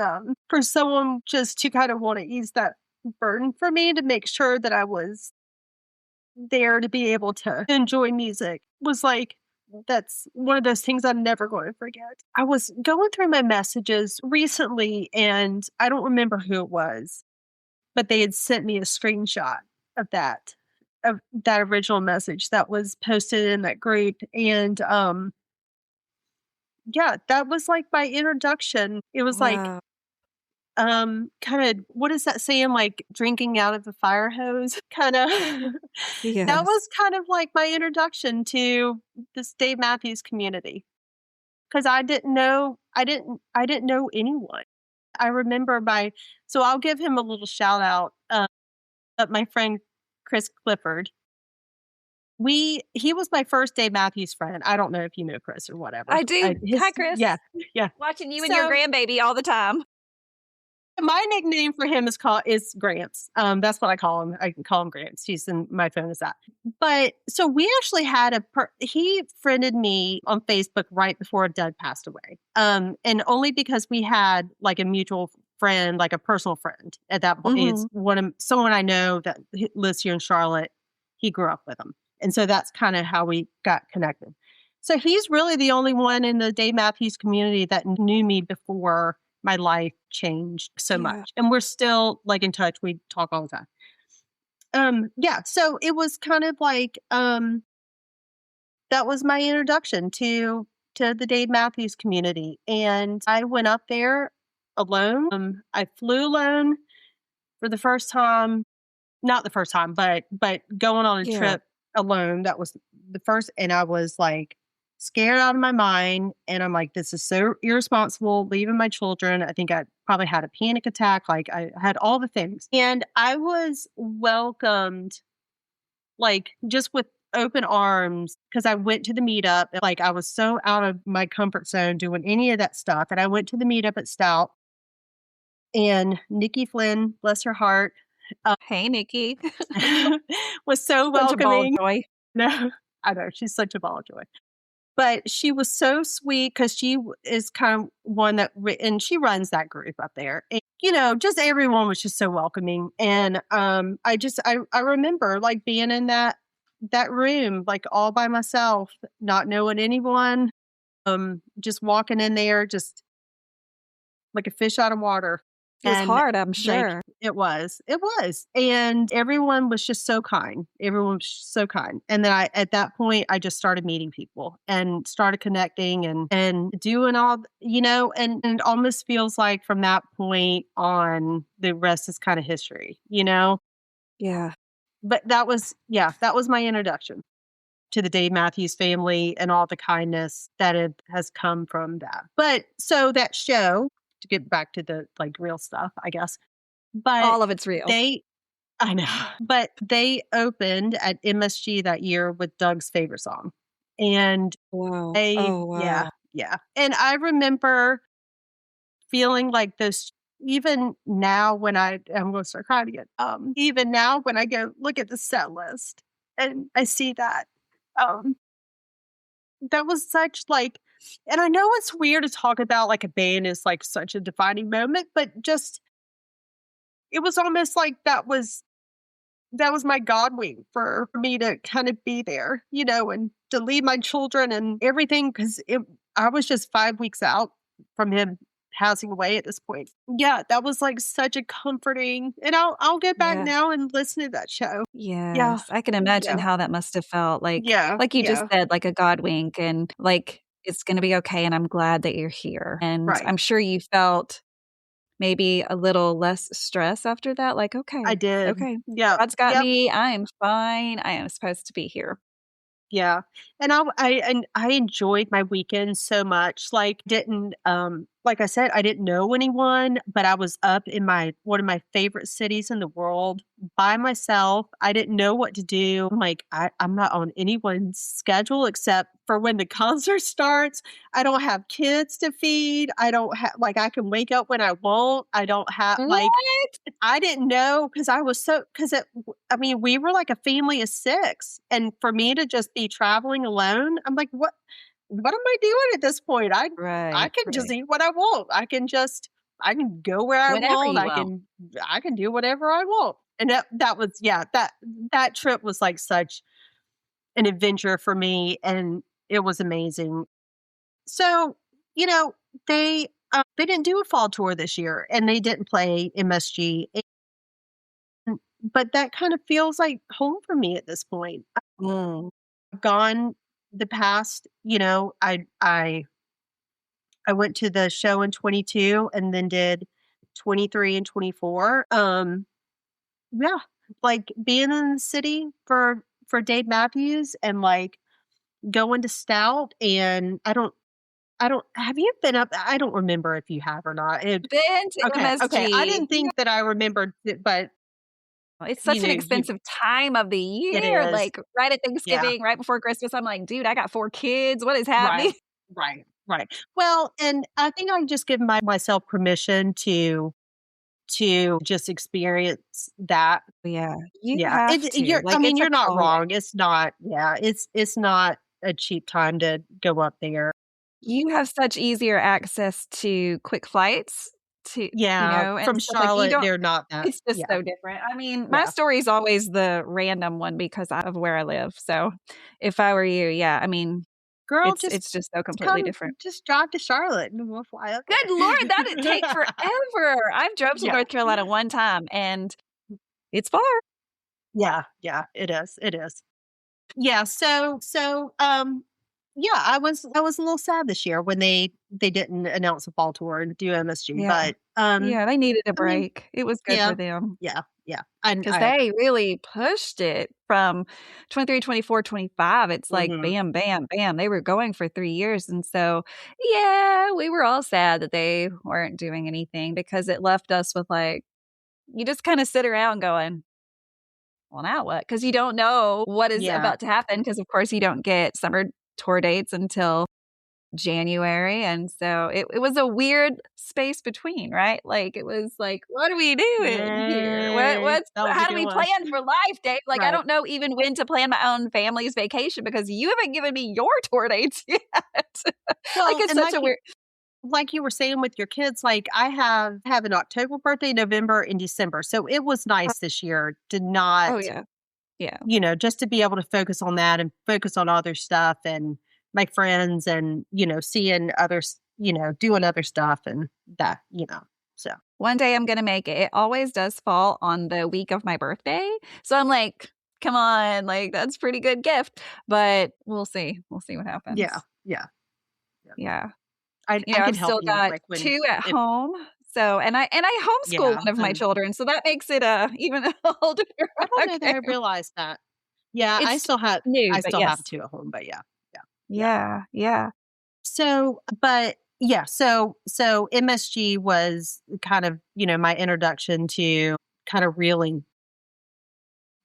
for someone just to kind of want to ease that burden for me, to make sure that I was there to be able to enjoy music, was like, that's one of those things I'm never going to forget. I was going through my messages recently, and I don't remember who it was, but they had sent me a screenshot of that original message that was posted in that group. And yeah, that was like my introduction. It was like, Wow. kind of, what is that saying? Like drinking out of a fire hose, kind of. That Yes. was kind of like my introduction to this Dave Matthews community, because I didn't know anyone. I remember so I'll give him a little shout out. my friend Chris Clifford. He was my first Dave Matthews friend. I don't know if you know Chris or whatever. I do. Hi, Chris. Yeah, yeah. Watching you and your grandbaby all the time. My nickname for him is Gramps. That's what I call him. I can call him Gramps. He's in my phone as that. But so we actually had he friended me on Facebook right before Doug passed away. And only because we had like a mutual friend, like a personal friend at that point. It's someone I know that lives here in Charlotte. He grew up with him. And so that's kind of how we got connected. So he's really the only one in the Dave Matthews community that knew me before my life changed so much. And we're still like in touch. We talk all the time. So it was kind of like that was my introduction to the Dave Matthews community. And I went up there alone. I flew alone for the first time. Not the first time, but going on a trip alone. That was the first, and I was like scared out of my mind. And I'm like, this is so irresponsible, leaving my children. I think I probably had a panic attack. Like I had all the things. And I was welcomed like just with open arms because I went to the meetup. Like I was so out of my comfort zone doing any of that stuff. And I went to the meetup at Stout. And Nikki Flynn, bless her heart. Hey, Nikki. Was so welcoming. Such a ball of joy. No, I know. She's such a ball of joy. But she was so sweet because she is kind of one that, and she runs that group up there. And, just everyone was just so welcoming. And I remember like being in that room, like all by myself, not knowing anyone, just walking in there, just like a fish out of water. It was hard, I'm sure. It was. And everyone was just so kind. Everyone was so kind. And then at that point, I just started meeting people and started connecting and doing all, and it almost feels like from that point on, the rest is kind of history, Yeah. But that was my introduction to the Dave Matthews family and all the kindness that has come from that. But so that show, to get back to the like real stuff, I guess. But all of it's real. I know. But they opened at MSG that year with Doug's favorite song. And wow. Yeah. And I remember feeling like this even now when I'm going to start crying again. Even now when I go look at the set list and I see that, that was such like, and I know it's weird to talk about like a band is like such a defining moment, but just, it was almost like that was my God wing for me to kind of be there, and to leave my children and everything. Cause I was just 5 weeks out from him passing away at this point. Yeah. That was like such a comforting, and I'll get back now and listen to that show. Yes. Yeah. I can imagine how that must have felt like you just said, like a God wink, and like, it's going to be okay. And I'm glad that you're here. And I'm sure you felt maybe a little less stress after that. Like, okay. I did. Okay. Yeah. God's got me. I am fine. I am supposed to be here. Yeah. And I enjoyed my weekend so much. Like like I said, I didn't know anyone, but I was up in one of my favorite cities in the world by myself. I didn't know what to do. I'm like, I'm not on anyone's schedule except for when the concert starts. I don't have kids to feed. I don't have, like, I can wake up when I want. I don't have, like, I didn't know because we were like a family of 6. And for me to just be traveling alone, I'm like, what am I doing at this point? I can just eat what I want. I can go where I want. I can do whatever I want. And that trip was like such an adventure for me, and it was amazing. So, they didn't do a fall tour this year, and they didn't play MSG. But that kind of feels like home for me at this point. I've gone the past, I went to the show in 22 and then did 23 and 24. Like being in the city for Dave Matthews and like going to Stout, and I don't have you been up? I don't remember if you have or not. Been to MSG. Okay. I didn't think that I remembered it, but It's such an you expensive time of the it year, is. like right at Yeah. Thanksgiving, right before Christmas. I'm like, dude, I got 4 kids. What is Right. happening? Right. Well, and I think I just give myself permission to just experience that. Yeah, you Yeah. have to. I Like, mean, it's a you're not calling. wrong. It's not, yeah, it's not a cheap time to go up there. You have such easier access to quick flights to, Yeah. and From stuff like you Charlotte, don't they're not that. it's just Yeah. so different. I mean, my Yeah. story is always the random one because of where I live. So, if I were you, yeah, I mean, Girl, it's just so completely different. just drive to Charlotte and we'll fly up Good there. lord, that'd take forever. I've drove to Yeah. North Carolina one time, and it's far. Yeah, it is. It is. Yeah, yeah, I was a little sad this year when they didn't announce a fall tour and do MSG, Yeah. but Yeah, they needed a I mean, break. It was good yeah, for them yeah. And because I they really pushed it from 23, 24, 25. It's like mhm. bam, bam, bam. They were going for 3 years, and so, yeah, we were all sad that they weren't doing anything because it left us with, like, you just kinda sit around going, "Well, now what?" Because you don't know what is Yeah. about to happen. Because of course, you don't get summer tour dates until January, and so it was a weird space between, right? Like, it was like, "What are we doing here? Yay. That was a How do good we one. plan for life, Dave?" Like, I Right. don't know even when to plan my own family's vacation because you haven't given me your tour dates yet. Like, Well, it's and such a weird. like you were saying with your kids, like I have an October birthday, November, and December. So it was nice this year to Oh, not, yeah. Yeah. just to be able to focus on that and focus on other stuff and my friends and, seeing others, doing other stuff and that, so. One day I'm gonna make it. It always does fall on the week of my birthday, so I'm like, "Come on, like, that's pretty good gift," but we'll see. We'll see what Yeah. happens. Yeah. Yeah. Yeah. I can I've help still you got like when, 2 at if, home, so and I homeschool yeah. one of my children, so that makes it, even a whole different I don't know that I ballgame. realized that. Yeah. It's new, I but still have yes. two at home, but yeah. Yeah. Yeah. Yeah, yeah. So, but yeah, so MSG was kind of, my introduction to kind of reeling,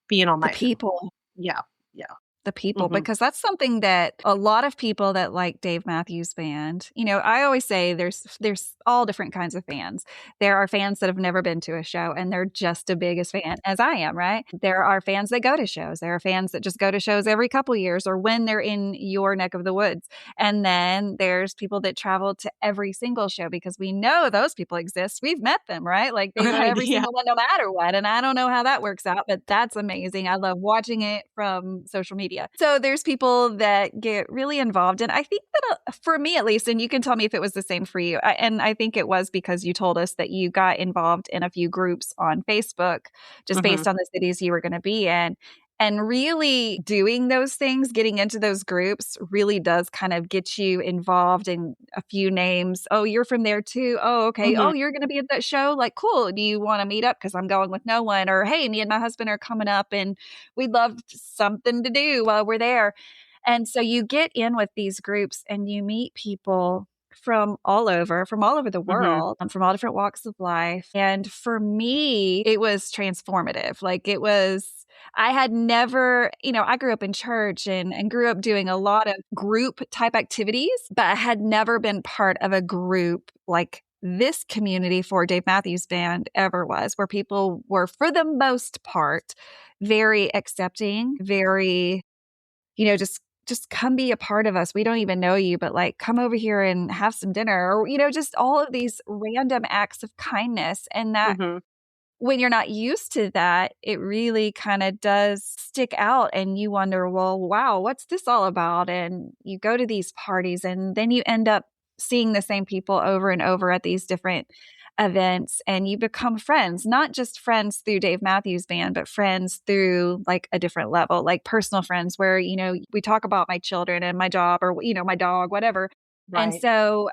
being on The my own. people. Yeah. Yeah. The people, Mhm. because that's something that a lot of people that like Dave Matthews Band, I always say there's all different kinds of fans. There are fans that have never been to a show and they're just as big as fan as I am, right? There are fans that go to shows. There are fans that just go to shows every couple years or when they're in your neck of the woods. And then there's people that travel to every single show because we know those people exist. We've met them, right? Like they go to Right. every Yeah. single one no matter what. And I don't know how that works out, but that's amazing. I love watching it from social media. So there's people that get really involved. And I think that for me, at least, and you can tell me if it was the same for you. And I think it was because you told us that you got involved in a few groups on Facebook just Mhm. based on the cities you were going to be in. And really doing those things, getting into those groups really does kind of get you involved in a few names. Oh, you're from there too. Oh, okay. Mhm. Oh, you're going to be at that show. Like, cool. Do you want to meet up? Because I'm going with no one. Or, hey, me and my husband are coming up and we'd love something to do while we're there. And so you get in with these groups and you meet people from all over the Mhm. world, from all different walks of life. And for me, it was transformative. Like it was, I had never, I grew up in church and grew up doing a lot of group type activities, but I had never been part of a group like this community for Dave Matthews Band ever was, where people were, for the most part, very accepting, very, just come be a part of us. We don't even know you, but like come over here and have some dinner or, just all of these random acts of kindness. And that Mhm. when you're not used to that, it really kind of does stick out and you wonder, well, wow, what's this all about? And you go to these parties and then you end up seeing the same people over and over at these different events and you become friends, not just friends through Dave Matthews Band, but friends through like a different level, like personal friends where, we talk about my children and my job or, my dog, whatever. And Right. so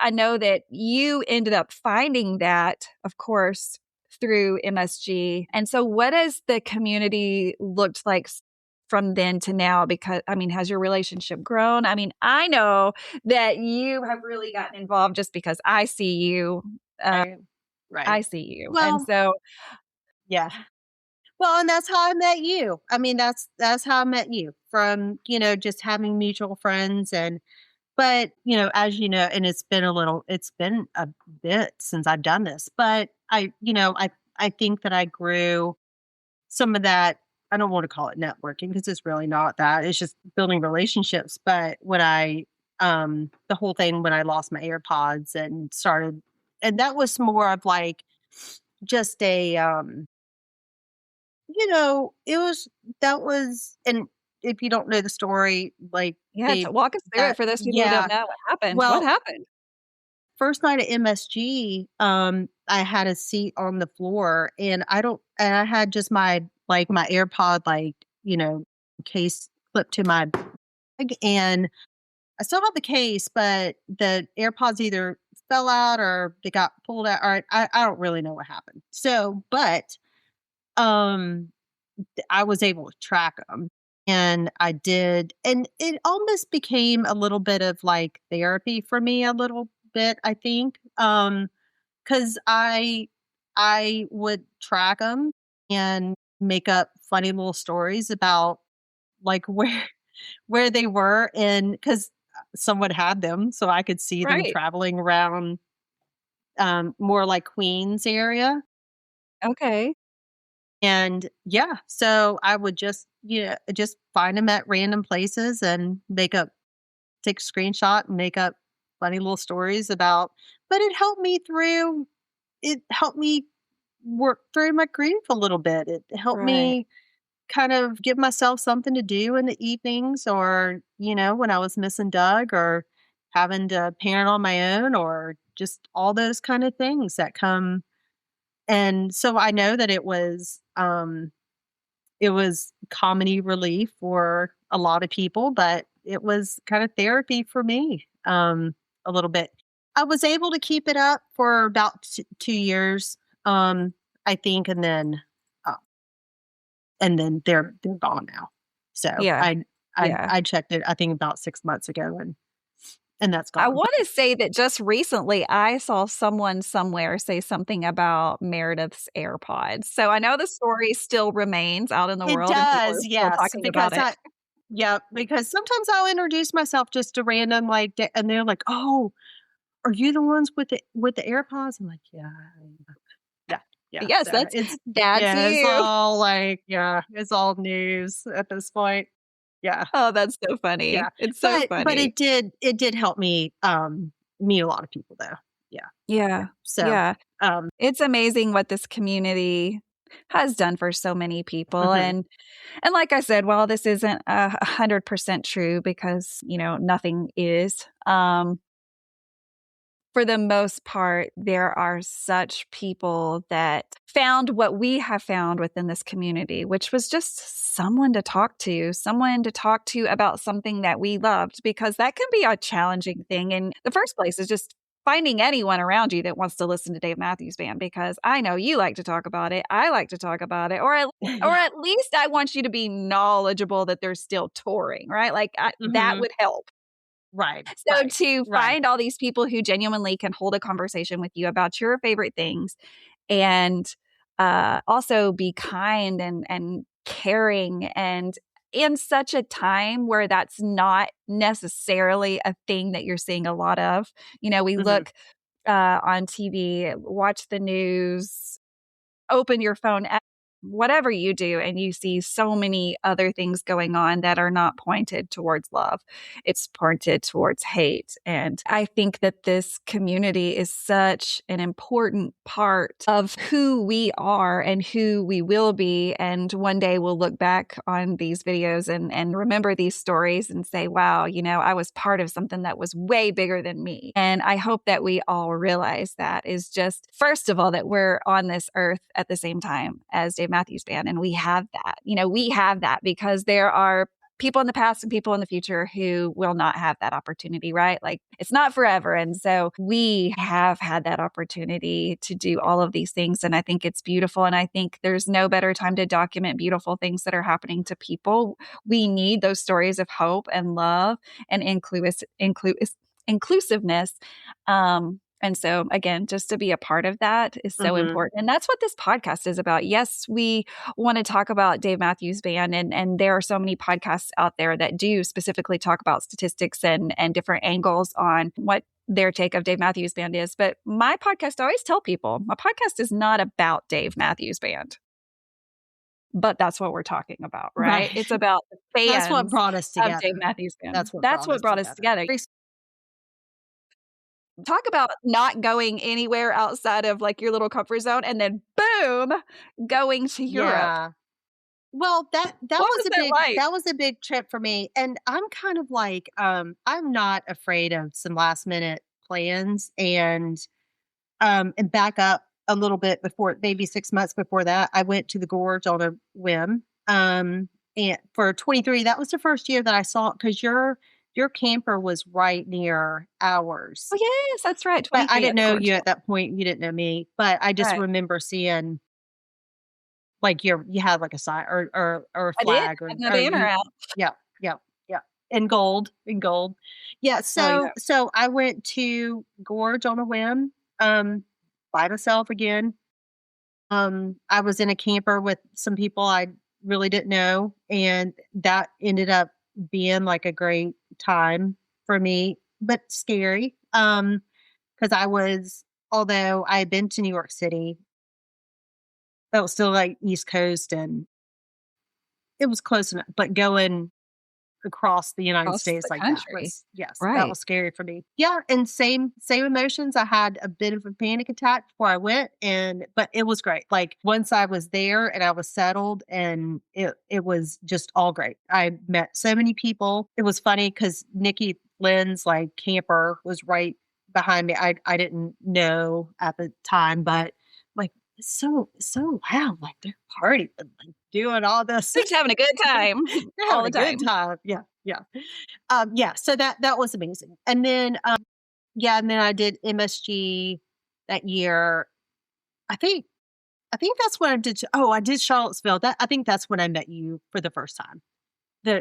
I know that you ended up finding that, of course, through MSG. And so what has the community looked like from then to now? Because, has your relationship grown? I know that you have really gotten involved just because I see you. Right. Right. I see you. And Well, so, yeah. Well, and that's how I met you. I mean, that's how I met you from, just having mutual friends but, as you know, and it's been a bit since I've done this, but I think that I grew some of that. I don't want to call it networking because it's really not that. It's just building relationships. But the whole thing when I lost my AirPods and that was more of like just and if you don't know the story, like Yeah, walk us through it for those people who don't know what happened. What well, happened? first night at MSG, I had a seat on the floor and I had just my AirPod, case clipped to my bag, and I still have the case, but the AirPods either fell out or they got pulled out, or I don't really know what happened. So, but, I was able to track them and I did, and it almost became a little bit of like therapy for me a little bit, I think. 'Cause I would track them and make up funny little stories about, like, where they were, and because someone had them, so I could see them Right. traveling around, more like Queens area, Okay. and yeah, so I would just find them at random places and take a screenshot and make up funny little stories about, but it helped me work through my grief a little bit. It helped Right. me kind of give myself something to do in the evenings, or, when I was missing Doug or having to parent on my own, or just all those kind of things that come. And so I know that it was comedy relief for a lot of people, but it was kind of therapy for me, a little bit. I was able to keep it up for about 2 years, I think, uh, and then they're gone now. So Yeah. Yeah. I checked it, I think about 6 months ago, and that's I gone. want to say that just recently I saw someone somewhere say something about Meredith's AirPods. So I know the story still remains out in the It world and people are does, still yes, talking about because it. because sometimes I'll introduce myself just to random, and they're like, "Oh, are you the ones with the AirPods?" I'm like, "Yeah, yeah, yeah." Yes, So that's it's you. all it's all news at this point. Yeah, Oh, that's so funny. yeah. It's so But funny. it did help me meet a lot of people though. Yeah, yeah. Yeah. So Yeah. um It's amazing what this community has done for so many people. mhm, And like I said, while this isn't 100% true because, nothing is, for the most part, there are such people that found what we have found within this community, which was just someone to talk to about something that we loved, because that can be a challenging thing. In the first place, is just finding anyone around you that wants to listen to Dave Matthews Band, because I know you like to talk about it. I like to talk about it, or yeah, at least I want you to be knowledgeable that they're still touring, right? Like that mhm, would help. right, So right, to right. find all these people who genuinely can hold a conversation with you about your favorite things, and also be kind and caring, and in such a time where that's not necessarily a thing that you're seeing a lot of. We Mhm, look on TV, watch the news, open your phone, whatever you do, and you see so many other things going on that are not pointed towards love. It's pointed towards hate. And I think that this community is such an important part of who we are and who we will be. And one day we'll look back on these videos and remember these stories and say, wow, I was part of something that was way bigger than me. And I hope that we all realize that is just, first of all, that we're on this earth at the same time as Dave Matthews Band. And we have that, we have that because there are people in the past and people in the future who will not have that opportunity, right? Like it's not forever. And so we have had that opportunity to do all of these things. And I think it's beautiful. And I think there's no better time to document beautiful things that are happening to people. We need those stories of hope and love and inclusiveness. And so, again, just to be a part of that is so important. And that's what this podcast is about. Yes, we want to talk about Dave Matthews Band, and there are so many podcasts out there that do specifically talk about statistics and different angles on what their take of Dave Matthews Band is. But my podcast, I always tell people, my podcast is not about Dave Matthews Band. But that's what we're talking about, right? It's about the fans. That's what brought us together. Of Dave Matthews Band. That's what brought us together. Talk about not going anywhere outside of like your little comfort zone, and then boom, going to Europe. Yeah. Well, that was was a big trip for me, and I'm kind of like I'm not afraid of some last minute plans, and back up a little bit before, maybe 6 months before that, I went to the Gorge on a whim. And for 23, that was the first year that I saw it, because your camper was right near ours. Oh, yes, that's right. But I didn't know you at that point. You didn't know me. But I just remember seeing, like, you had like a sign or a flag. I did. Or banner out. Yeah. In gold. Yeah. So I went to Gorge on a whim, by myself again. I was in a camper with some people I really didn't know. And that ended up being like a great time for me, but scary. Because although I had been to New York City, that was still like East Coast, and it was close enough, but going across the United States like that was, that was scary for me. Yeah. And same emotions. I had a bit of a panic attack before I went, but it was great. Like, once I was there and I was settled, and it was just all great. I met so many people. It was funny because Nikki Lynn's like camper was right behind me. I didn't know at the time, but like, it's so loud. Like, they're partying, like doing all this. Just having a good time. They're having a good time. Yeah. Yeah. So that was amazing. And then, and then I did MSG that year. I think that's when I did. I did Charlottesville. I think that's when I met you for the first time.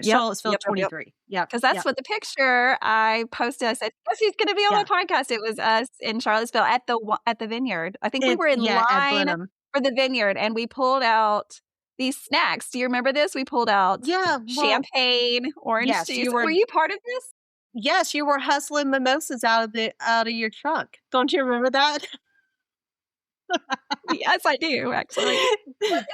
Charlottesville 23. Yeah. Because that's what the picture I posted. I said, yes, he's going to be on my podcast. It was us in Charlottesville at the Vineyard. I think we were in line for the Vineyard, and we pulled out these snacks. Do you remember this? We pulled out champagne, orange juice. Were you part of this? Yes, you were hustling mimosas out of your trunk. Don't you remember that? Yes, I do, actually. That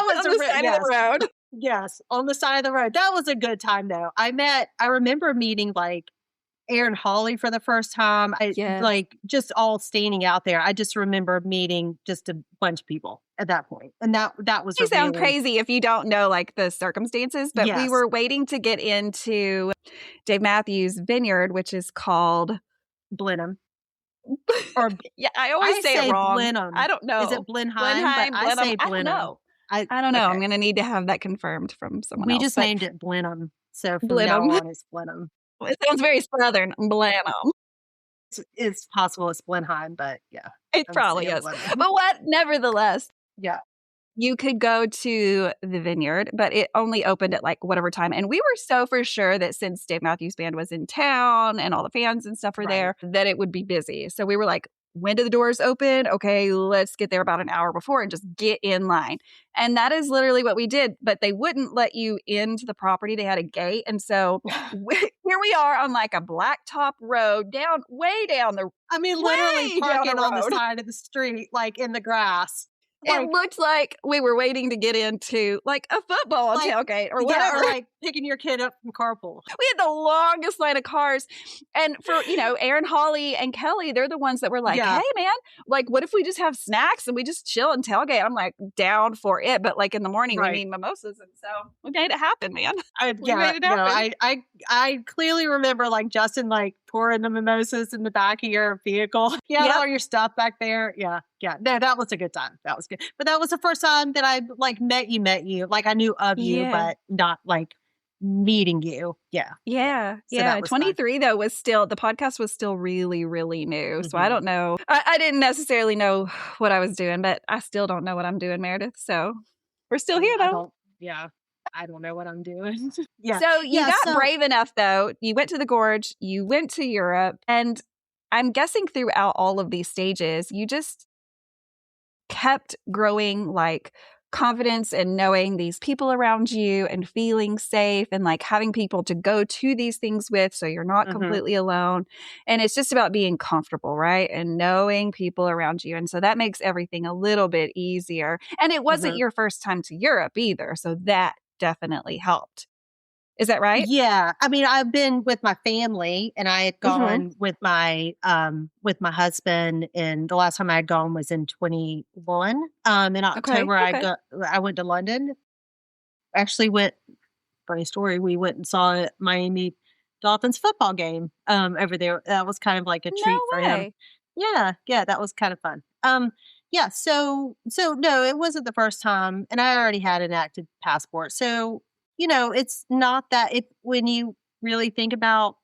was on the side of the road. Yes, on the side of the road. That was a good time, though. I remember meeting like Aaron Hawley for the first time. Like, just all standing out there. I just remember meeting just a bunch of people at that point. And that was You sound crazy if you don't know like the circumstances, but we were waiting to get into Dave Matthews Vineyard, which is called Blenheim. Or I always say it wrong. Blenheim. I don't know. Is it Blenheim? I say Blenheim. I don't know. I don't know. Okay. I'm going to need to have that confirmed from someone else. We just named it Blenheim. So from now on, it's Blenheim. It sounds very Southern. Blenheim. It's possible it's Blenheim, but yeah. It probably is. But nevertheless. Yeah. You could go to the Vineyard, but it only opened at like whatever time. And we were so for sure that since Dave Matthews Band was in town and all the fans and stuff were there, that it would be busy. So we were like, when do the doors open? Okay, let's get there about an hour before and just get in line. And that is literally what we did. But they wouldn't let you into the property. They had a gate. And so here we are on like a blacktop road way down the literally parking on the side of the street, like in the grass. It looked like we were waiting to get into like a football tailgate or whatever. Or like picking your kid up from carpool. We had the longest line of cars. And for, Aaron Hawley and Kelly, they're the ones that were like, hey, man, like, what if we just have snacks and we just chill and tailgate? I'm like, down for it. But like in the morning, we need mimosas. And so we made it happen, man. We made it happen. I clearly remember like Justin like pouring the mimosas in the back of your vehicle. All your stuff back there. Yeah. No, that was a good time. That was good. But that was the first time that I like met you. Like I knew of you, but not like meeting you. Yeah. So 23 though was still, the podcast was still really, really new. So I don't know. I didn't necessarily know what I was doing, but I still don't know what I'm doing, Meredith. So we're still here though. I don't know what I'm doing. So you got brave enough though. You went to the Gorge, you went to Europe, and I'm guessing throughout all of these stages, you just kept growing like confidence and knowing these people around you and feeling safe and like having people to go to these things with so you're not completely alone. And it's just about being comfortable, right? And knowing people around you. And so that makes everything a little bit easier. And it wasn't your first time to Europe either. So that definitely helped. Is that right? Yeah. I mean, I've been with my family and I had gone with my husband, and the last time I had gone was in 21. In October I went to London. Actually funny story, we went and saw a Miami Dolphins football game over there. That was kind of like a treat for him. Yeah, that was kind of fun. Yeah, so no, it wasn't the first time, and I already had an active passport. So it's not that when you really think about,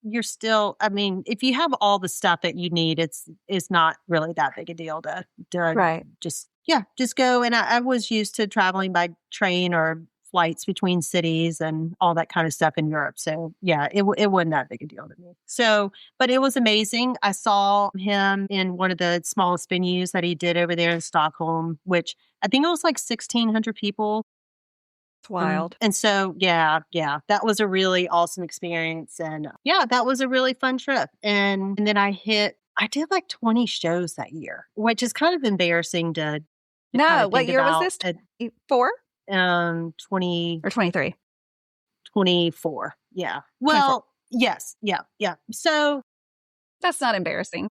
you're still, I mean, if you have all the stuff that you need, it's not really that big a deal to just go. And I was used to traveling by train or flights between cities and all that kind of stuff in Europe. So yeah, it wasn't that big a deal to me. So, but it was amazing. I saw him in one of the smallest venues that he did over there in Stockholm, which I think it was like 1,600 people. It's wild. And so, yeah, that was a really awesome experience. And yeah, that was a really fun trip. And then I did like 20 shows that year, which is kind of embarrassing to No, what year was this? 4? 20 or 23? 24. Yeah. Well, 24. Yes. Yeah. So that's not embarrassing.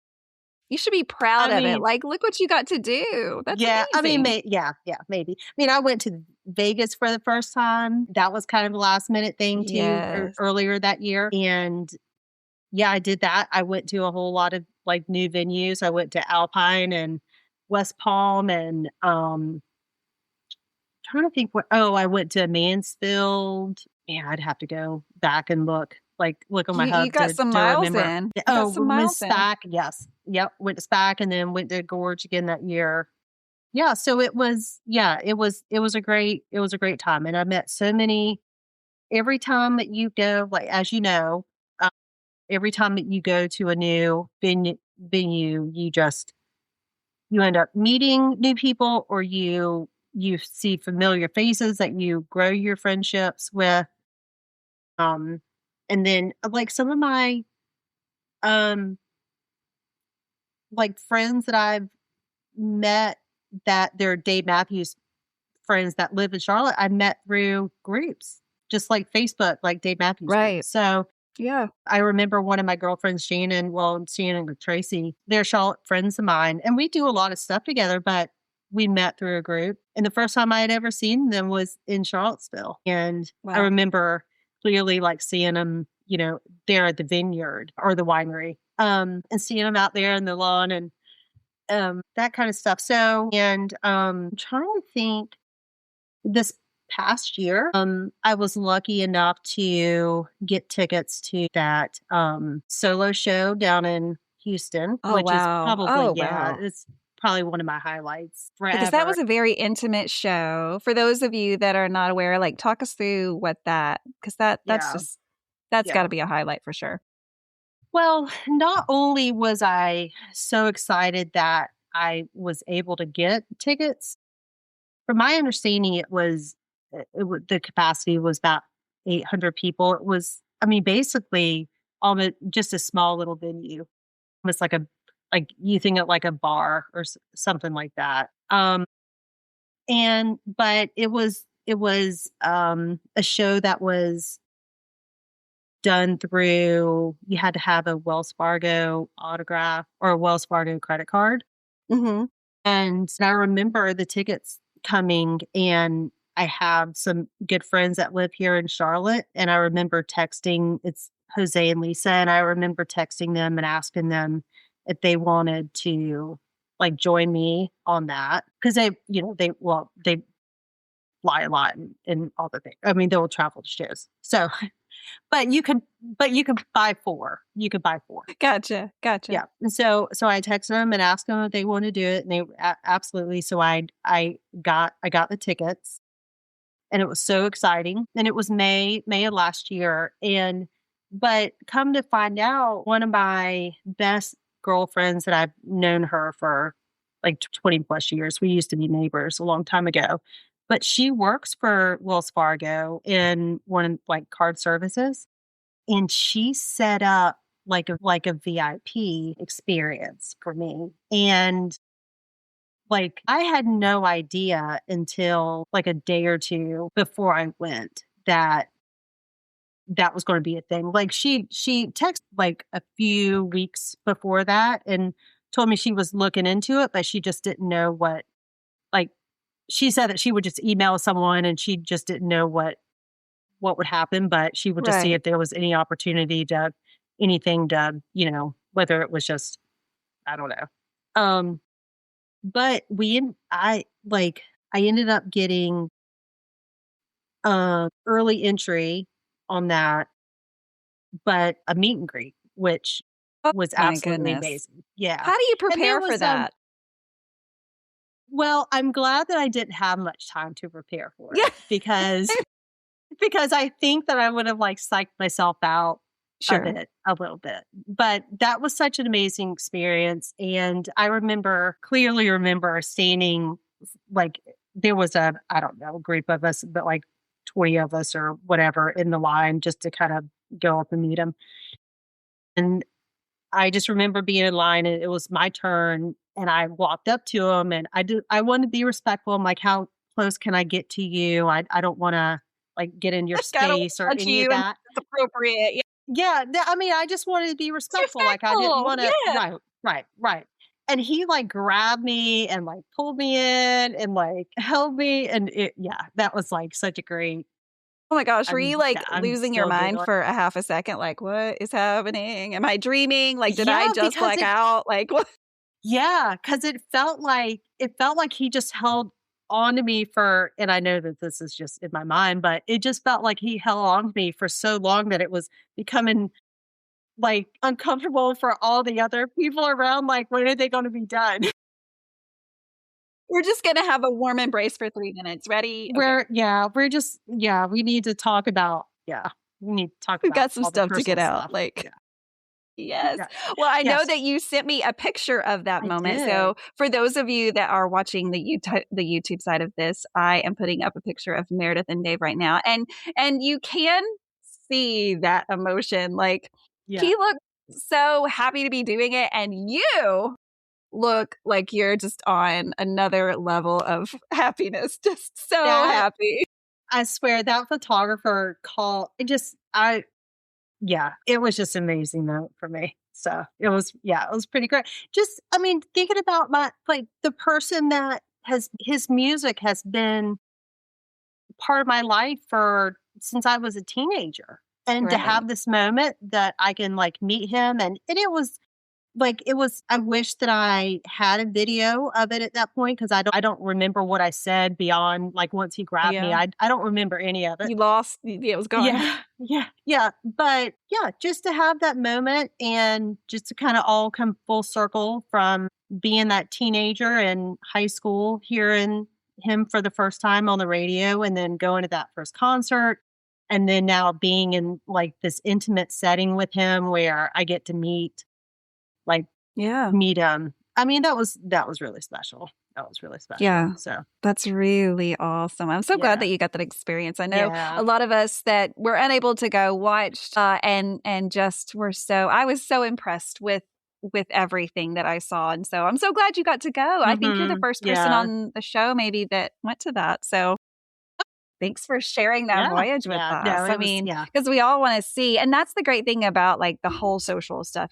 You should be proud of it. Like, look what you got to do. That's amazing. I mean, maybe. I mean, I went to Vegas for the first time. That was kind of a last minute thing too, earlier that year. And yeah, I did that. I went to a whole lot of like new venues. I went to Alpine and West Palm and trying to think I went to Mansfield. Man, I'd have to go back and look on my hub. You got some miles in. Went to SPAC. Yes. Yep. Went to SPAC and then went to Gorge again that year. Yeah. So it was a great time. And I met so many, every time that you go, like, as you know, every time that you go to a new venue, you end up meeting new people, or you see familiar faces that you grow your friendships with. And then like some of my, like friends that I've met that they're Dave Matthews friends that live in Charlotte, I met through groups, just like Facebook, like Dave Matthews. Right. Groups. So yeah, I remember one of my girlfriends, Shannon and Tracy, they're Charlotte friends of mine, and we do a lot of stuff together, but we met through a group. And the first time I had ever seen them was in Charlottesville. And I remember clearly like seeing them, there at the vineyard or the winery, and seeing them out there in the lawn and that kind of stuff. So, and I'm trying to think, this past year, I was lucky enough to get tickets to that solo show down in Houston, which is probably, it's probably one of my highlights forever. Because that was a very intimate show. For those of you that are not aware, like talk us through what because that's got to be a highlight for sure. Well, not only was I so excited that I was able to get tickets, from my understanding, the capacity was about 800 people. It was, I mean, basically almost just a small little venue. Almost like you think of like a bar or something like that. But it was a show that was done through, you had to have a Wells Fargo autograph or a Wells Fargo credit card. Mm-hmm. And I remember the tickets coming, and I have some good friends that live here in Charlotte. And I remember texting, it's Jose and Lisa. And I remember texting them and asking them if they wanted to like join me on that. Cause they fly a lot and all the things. I mean, they will travel to shows. So, but you could buy 4. You could buy 4. Gotcha. Yeah. And so I texted them and asked them if they want to do it. And they absolutely. So I got the tickets, and it was so exciting. And it was May of last year. And But come to find out, one of my best girlfriends that I've known her for like 20 plus years, we used to be neighbors a long time ago, but she works for Wells Fargo in one of like card services. And she set up like a VIP experience for me. And like I had no idea until like a day or two before I went that that was going to be a thing. Like she texted like a few weeks before that and told me she was looking into it, but she just didn't know what, like she said that she would just email someone and she just didn't know what would happen, but she would just see Right. if there was any opportunity to anything to, you know, whether it was just, I don't know. But I ended up getting early entry on that, but a meet and greet, which Oh was my absolutely goodness. amazing. Yeah. How do you And there prepare for was that? well, I'm glad that I didn't have much time to prepare for Yeah. it because I think that I would have like psyched myself out Sure. a little bit. But that was such an amazing experience. And I clearly remember standing like there was I don't know, a group of us, but like 20 of us or whatever in the line just to kind of go up and meet him. And I just remember being in line and it was my turn and I walked up to him and I wanted to be respectful. I'm like, how close can I get to you? I don't want to like get in your I don't space or touch any of you unless that. it's appropriate. Yeah. Yeah, I mean, I just wanted to be respectful. Like I didn't Respectful. want to. Yeah. Right. And he like grabbed me and like pulled me in and like held me, and that was like such a great. Oh my gosh, were you like I'm losing your still mind giggling. for a half a second? Like, what is happening? Am I dreaming? Like, did I Yeah, just because black out? Like, what? because it felt like he just held on to me for, and I know that this is just in my mind, but it just felt like he held on to me for so long that it was becoming like uncomfortable for all the other people around. Like, when are they going to be done? We're just gonna have a warm embrace for 3 minutes. Ready? Okay. We need to talk about, we need to talk We've about got some all the stuff to get personal out. stuff. Like, Yeah. yes. Yeah. Well, I know Yes, that you sent me a picture of that I moment. did. So, for those of you that are watching the YouTube side of this, I am putting up a picture of Meredith and Dave right now, and you can see that emotion. Like Yeah. he looked so happy to be doing it, and you look like you're just on another level of happiness. Just so That, happy. I swear that photographer call, it was just amazing though for me. So it was pretty great. Just, I mean, thinking about the person that his music has been part of my life since I was a teenager. And to Right. have this moment that I can like meet him and I wish that I had a video of it at that point because I don't remember what I said beyond like once he grabbed me. Yeah. I don't remember any of it. You lost. Yeah, it was gone. Yeah. But yeah, just to have that moment and just to kind of all come full circle from being that teenager in high school, hearing him for the first time on the radio and then going to that first concert. And then now being in like this intimate setting with him where I get to like Yeah. meet him. I mean, that was really special. That was really special. Yeah. So That's really awesome. I'm so Yeah. glad that you got that experience. I know Yeah. a lot of us that were unable to go watched and just were I was so impressed with everything that I saw. And so I'm so glad you got to go. I think you're the first person Yeah. on the show maybe that went to that. So thanks for sharing that voyage with us. No, I it was, mean, because we all want to see, and that's the great thing about like the whole social stuff,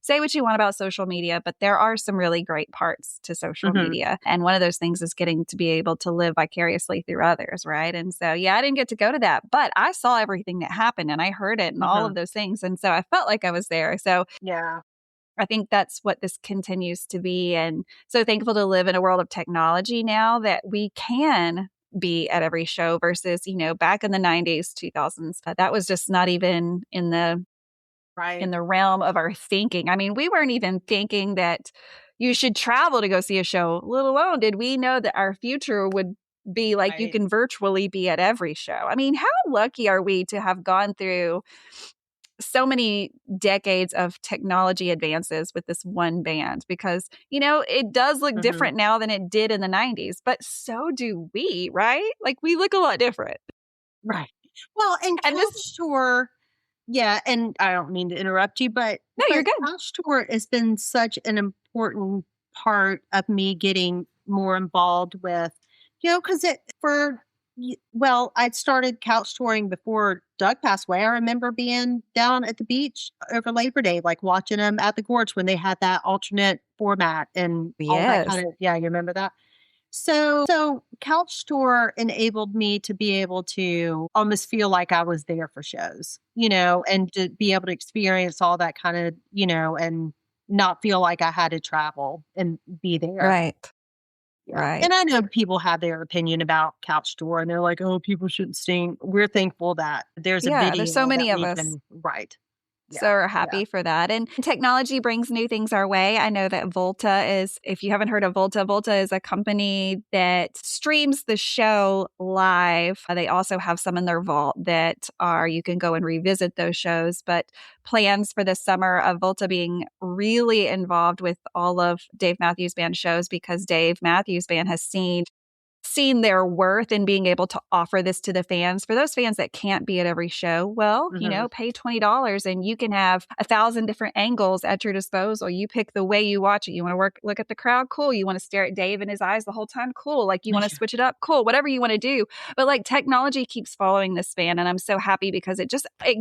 say what you want about social media, but there are some really great parts to social media. And one of those things is getting to be able to live vicariously through others. Right. And so, I didn't get to go to that, but I saw everything that happened and I heard it and all of those things. And so I felt like I was there. So Yeah. I think that's what this continues to be. And so thankful to live in a world of technology now that we can be at every show versus, back in the 90s, 2000s, that was just not even in the realm of our thinking. I mean, we weren't even thinking that you should travel to go see a show, let alone did we know that our future would be like you can virtually be at every show. I mean, how lucky are we to have gone through so many decades of technology advances with this one band because, it does look different now than it did in the 90s, but so do we, right? Like we look a lot different. Right. Well, and And this, Couch Tour, yeah, and I don't mean to interrupt you, no, you're good. Couch Tour has been such an important part of me getting more involved with, because I'd started couch touring before Doug passed away. I remember being down at the beach over Labor Day, like watching them at the Gorge when they had that alternate format and all that Yes. kind of, yeah, you remember that? So Couch Tour enabled me to be able to almost feel like I was there for shows, and to be able to experience all that kind of, and not feel like I had to travel and be there. Right. Yeah. Right. And I know people have their opinion about Couch Tour and they're like, oh, people shouldn't sing. We're thankful that there's a video. There's so many that of we us. can- right. So we're happy for that. And technology brings new things our way. I know that Volta is, if you haven't heard of Volta, Volta is a company that streams the show live. They also have some in their vault that you can go and revisit those shows. But plans for this summer of Volta being really involved with all of Dave Matthews Band shows because Dave Matthews Band has seen their worth in being able to offer this to the fans. For those fans that can't be at every show, well, pay $20 and you can have 1,000 different angles at your disposal. You pick the way you watch it. You want to look at the crowd? Cool. You want to stare at Dave in his eyes the whole time? Cool. Like you want to switch it up? Cool. Whatever you want to do. But like technology keeps following this band and I'm so happy because it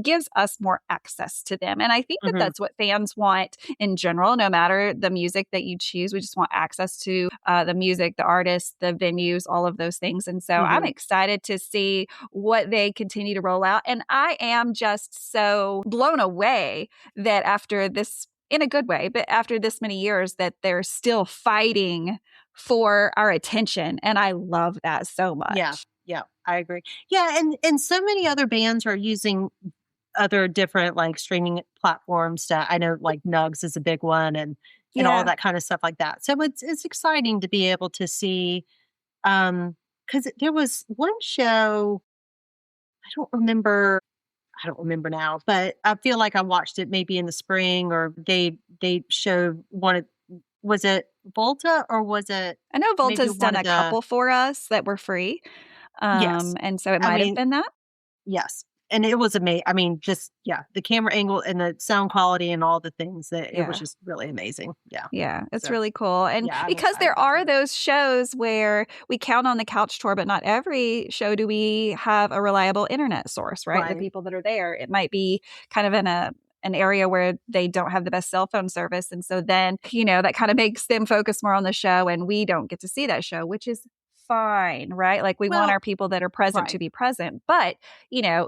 gives us more access to them. And I think that that's what fans want in general, no matter the music that you choose. We just want access to the music, the artists, the venues, all of those things. And so I'm excited to see what they continue to roll out. And I am just so blown away that after this, in a good way, but after this many years, that they're still fighting for our attention. And I love that so much. Yeah, I agree. Yeah, and so many other bands are using other different like streaming platforms. I know like Nugs is a big one and all that kind of stuff like that. So it's exciting to be able to see. Because there was one show, I don't remember now, but I feel like I watched it maybe in the spring or they showed was it Volta or was it? I know Volta's done a couple for us that were free. Yes. And so it might have been that. Yes. And it was amazing. I mean, just, the camera angle and the sound quality and all the things that it was just really amazing. Yeah. Yeah. It's really cool. And because there are those shows where we count on the couch tour, but not every show do we have a reliable internet source, right? The people that are there, it might be kind of in an area where they don't have the best cell phone service. And so then, that kind of makes them focus more on the show and we don't get to see that show, which is fine, right? Like we want our people that are present to be present. But,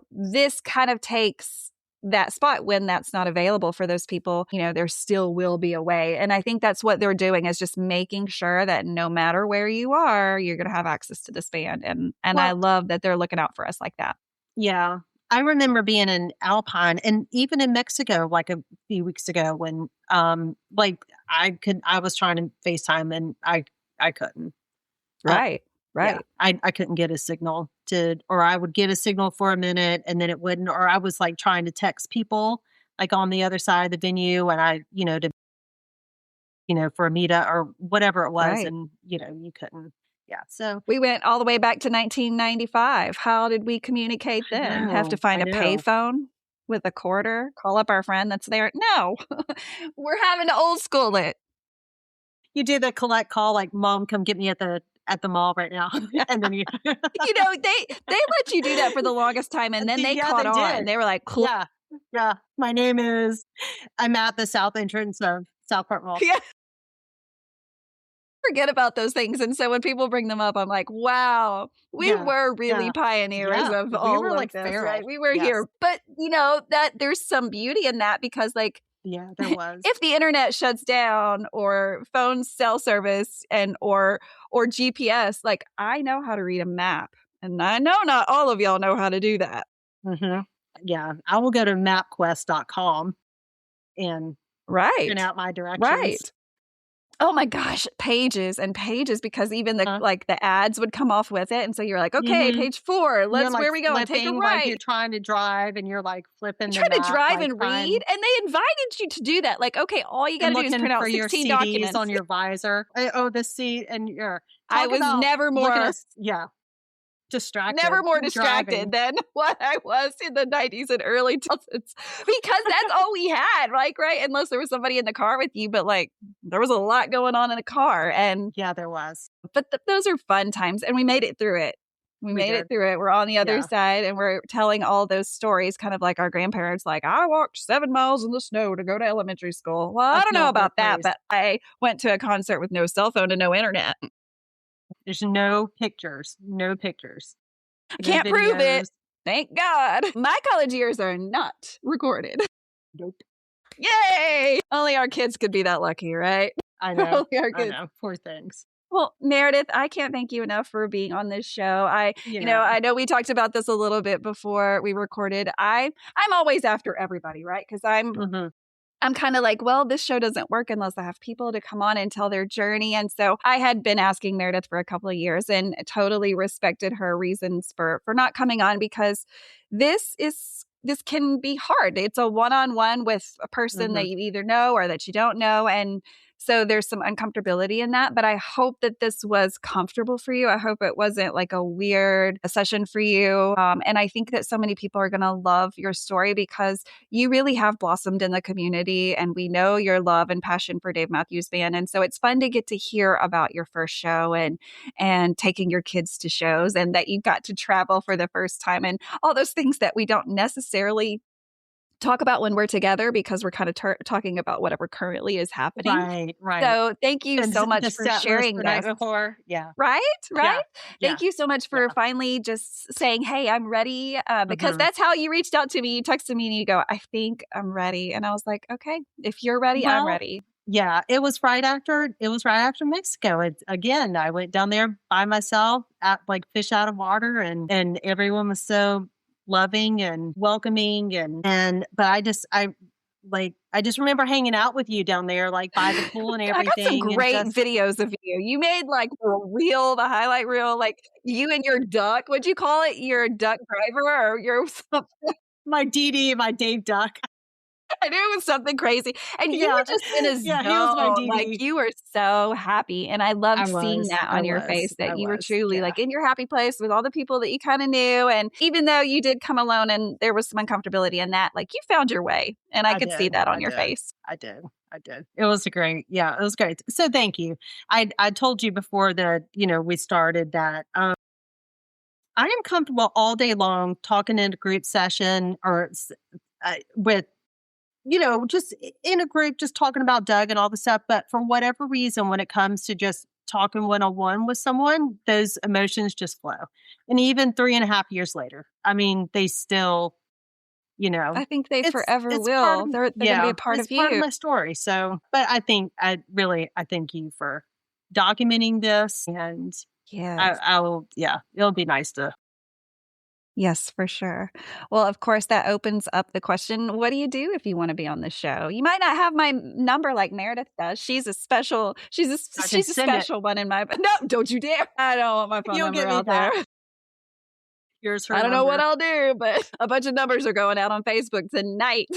this kind of takes that spot when that's not available for those people. There still will be a way. And I think that's what they're doing is just making sure that no matter where you are, you're going to have access to this band. And I love that they're looking out for us like that. Yeah. I remember being in Alpine and even in Mexico, like a few weeks ago when, I was trying to FaceTime and I couldn't. Right. Yeah, I couldn't get a signal or I would get a signal for a minute and then it wouldn't, or I was like trying to text people like on the other side of the venue and for a meetup or whatever it was. And, you couldn't. Yeah. So we went all the way back to 1995. How did we communicate then? Have to find a payphone with a quarter, call up our friend that's there. No, we're having to old school it. You did the collect call, like mom, come get me at the mall right now. And then they let you do that for the longest time. And then they caught on. Did. They were like, cool. Yeah. I'm at the south entrance of South Park Mall. Yeah. Forget about those things. And so when people bring them up, I'm like, wow, we were really pioneers of all of this, right? We were here. But, that there's some beauty in that because like, yeah, there was. If the internet shuts down or phone cell service or GPS, like I know how to read a map and I know not all of y'all know how to do that. Mm-hmm. Yeah. I will go to mapquest.com and print out my directions. Right. Oh my gosh, pages and pages, because even the like the ads would come off with it. And so you're like, okay, page 4, You're let's like where are we going? Take a flipping, like you're right. trying to drive and you're like flipping the Trying to map, drive like and read, and they invited you to do that. Like, okay, all you got and to do is looking print out for your 16 CDs documents. on your visor. Oh, the seat, and you're I talk was about never looking more at, distracted. never more driving. distracted than what I was in the 90s and early 2000s, because that's all we had, like, right? Unless there was somebody in the car with you, but like there was a lot going on in the car. And Yeah, there was. but those are fun times, and we made it through it. We made did. it through it. We're on the other Yeah. side, and we're telling all those stories, kind of like our grandparents, like, I walked 7 miles in the snow to go to elementary school. Well, I That's don't know not their about that, place. but I went to a concert with no cell phone and no internet. There's no pictures. No pictures. I No can't prove it. videos. Thank God. My college years are not recorded. Nope. Yay! Only our kids could be that lucky, right? I know. Only our I kids. know. Poor things. Well, Meredith, I can't thank you enough for being on this show. Yeah. I know we talked about this a little bit before we recorded. I'm always after everybody, right? Because Mhm. I'm kind of like, well, this show doesn't work unless I have people to come on and tell their journey. And so I had been asking Meredith for a couple of years and totally respected her reasons for not coming on, because this can be hard. It's a one-on-one with a person that you either know or that you don't know. And so there's some uncomfortability in that, but I hope that this was comfortable for you. I hope it wasn't like a weird session for you. And I think that so many people are going to love your story, because you really have blossomed in the community, and we know your love and passion for Dave Matthews Band. And so it's fun to get to hear about your first show and taking your kids to shows, and that you got to travel for the first time, and all those things that we don't necessarily talk about when we're together, because we're kind of talking about whatever currently is happening. Right. So thank you And so much the for set list sharing the night this. before. Yeah. Right? Yeah. Thank you so much for finally just saying, hey, I'm ready. Because that's how you reached out to me. You texted me and you go, I think I'm ready. And I was like, okay, if you're ready, I'm ready. Yeah, it was right after Mexico. Again, I went down there by myself, like fish out of water, and everyone was so loving and welcoming, but I just remember hanging out with you down there, like by the pool and everything. I got some great videos of you. You made like the highlight reel, like you and your duck. What'd you call it? Your duck driver or your something? My DD, my Dave Duck. I knew it was something crazy. And you were just in a zone. He was my DD. Like, you were so happy. And I loved seeing that on your face, that you were truly like in your happy place with all the people that you kind of knew. And even though you did come alone and there was some uncomfortability in that, like you found your way. And I could see that on your face. I did. It was great. Yeah, it was great. So thank you. I told you before that, we started that. I am comfortable all day long talking in a group session or with, just in a group, just talking about Doug and all the stuff. But for whatever reason, when it comes to just talking one-on-one with someone, those emotions just flow. And even 3.5 years later, I mean, they still, I think they forever will. They're going to be a part of you. It's part of my story. So, but I thank you for documenting this. And it'll be nice to. Yes, for sure. Well, of course, that opens up the question, what do you do if you want to be on the show? You might not have my number like Meredith does. She's a special one in my, no, don't you dare. I don't want my phone number out there. Here's her I don't know number. what I'll do, but a bunch of numbers are going out on Facebook tonight.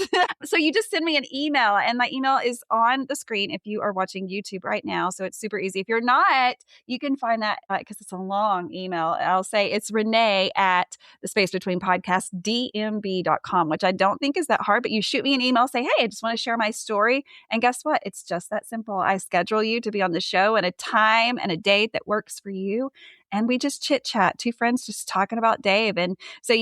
So you just send me an email, and my email is on the screen if you are watching YouTube right now. So it's super easy. If you're not, you can find that because it's a long email. I'll say it's renae at the space between podcast dmb.com, which I don't think is that hard, but you shoot me an email, say, hey, I just want to share my story. And guess what? It's just that simple. I schedule you to be on the show at a time and a date that works for you. And we just chit chat, two friends just talking about Dave. And so,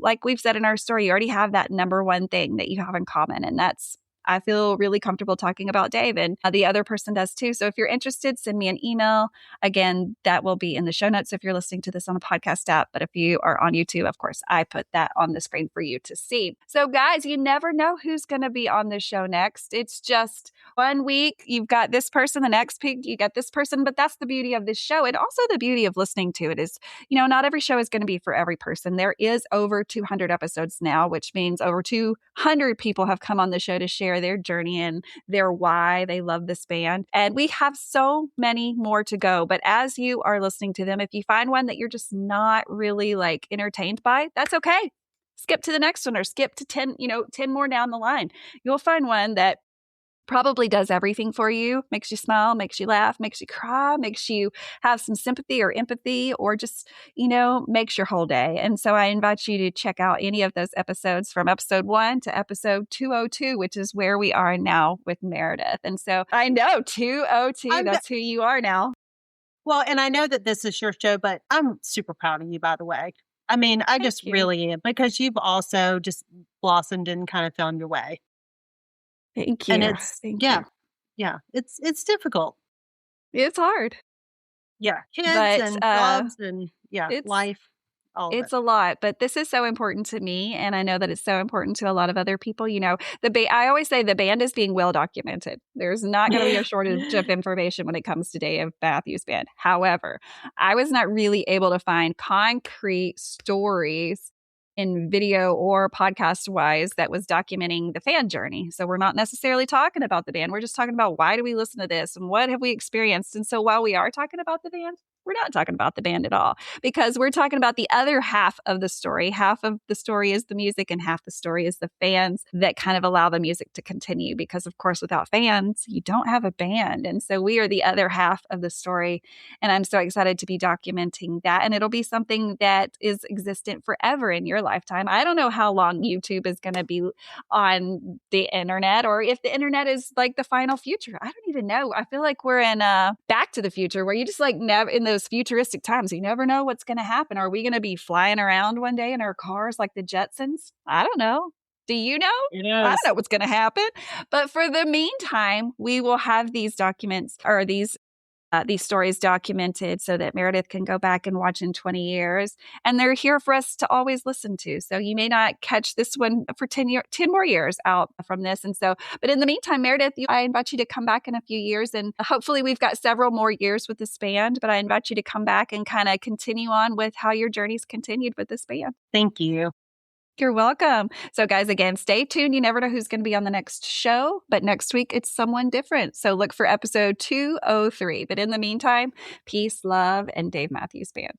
like we've said in our story, you already have that number one thing that you have in common. And that's, I feel really comfortable talking about Dave, and the other person does too. So if you're interested, send me an email. Again, that will be in the show notes if you're listening to this on a podcast app. But if you are on YouTube, of course, I put that on the screen for you to see. So guys, you never know who's going to be on the show next. It's just 1 week, you've got this person, the next week, you got this person. But that's the beauty of this show. And also the beauty of listening to it is, not every show is going to be for every person. There is over 200 episodes now, which means over 200 people have come on the show to share share their journey and their why they love this band. And we have so many more to go. But as you are listening to them, if you find one that you're just not really like entertained by, that's okay. Skip to the next one or skip to 10 more down the line. You'll find one that probably does everything for you, makes you smile, makes you laugh, makes you cry, makes you have some sympathy or empathy, or just, makes your whole day. And so I invite you to check out any of those episodes from episode 1 to episode 202, which is where we are now with Meredith. And so I know 202, that's who you are now. Well, and I know that this is your show, but I'm super proud of you, by the way. I mean, I just really am, because you've also just blossomed and kind of found your way. Thank you. And it's, it's difficult. It's hard. Yeah. Kids and jobs and life. It's a lot, but this is so important to me. And I know that it's so important to a lot of other people. I always say the band is being well documented. There's not going to be a shortage of information when it comes to Dave Matthews Band. However, I was not really able to find concrete stories in video or podcast wise that was documenting the fan journey. So we're not necessarily talking about the band. We're just talking about why do we listen to this and what have we experienced. And so while we are talking about the band, we're not talking about the band at all, because we're talking about the other half of the story. Half of the story is the music and half the story is the fans that kind of allow the music to continue. Because of course, without fans, you don't have a band. And so we are the other half of the story. And I'm so excited to be documenting that. And it'll be something that is existent forever in your lifetime. I don't know how long YouTube is going to be on the internet, or if the internet is like the final future. I don't even know. I feel like we're in Back to the Future, where you just like never, in those futuristic times, you never know what's going to happen. Are we going to be flying around one day in our cars like the Jetsons? I don't know. Do you know? I don't know what's going to happen. But for the meantime, we will have these documents, or these stories documented, so that Meredith can go back and watch in 20 years. And they're here for us to always listen to. So you may not catch this one for 10 more years out from this. And so, but in the meantime, Meredith, I invite you to come back in a few years, and hopefully we've got several more years with this band, but I invite you to come back and kind of continue on with how your journey's continued with this band. Thank you. You're welcome. So guys, again, stay tuned. You never know who's going to be on the next show, but next week it's someone different. So look for episode 203. But in the meantime, peace, love, and Dave Matthews Band.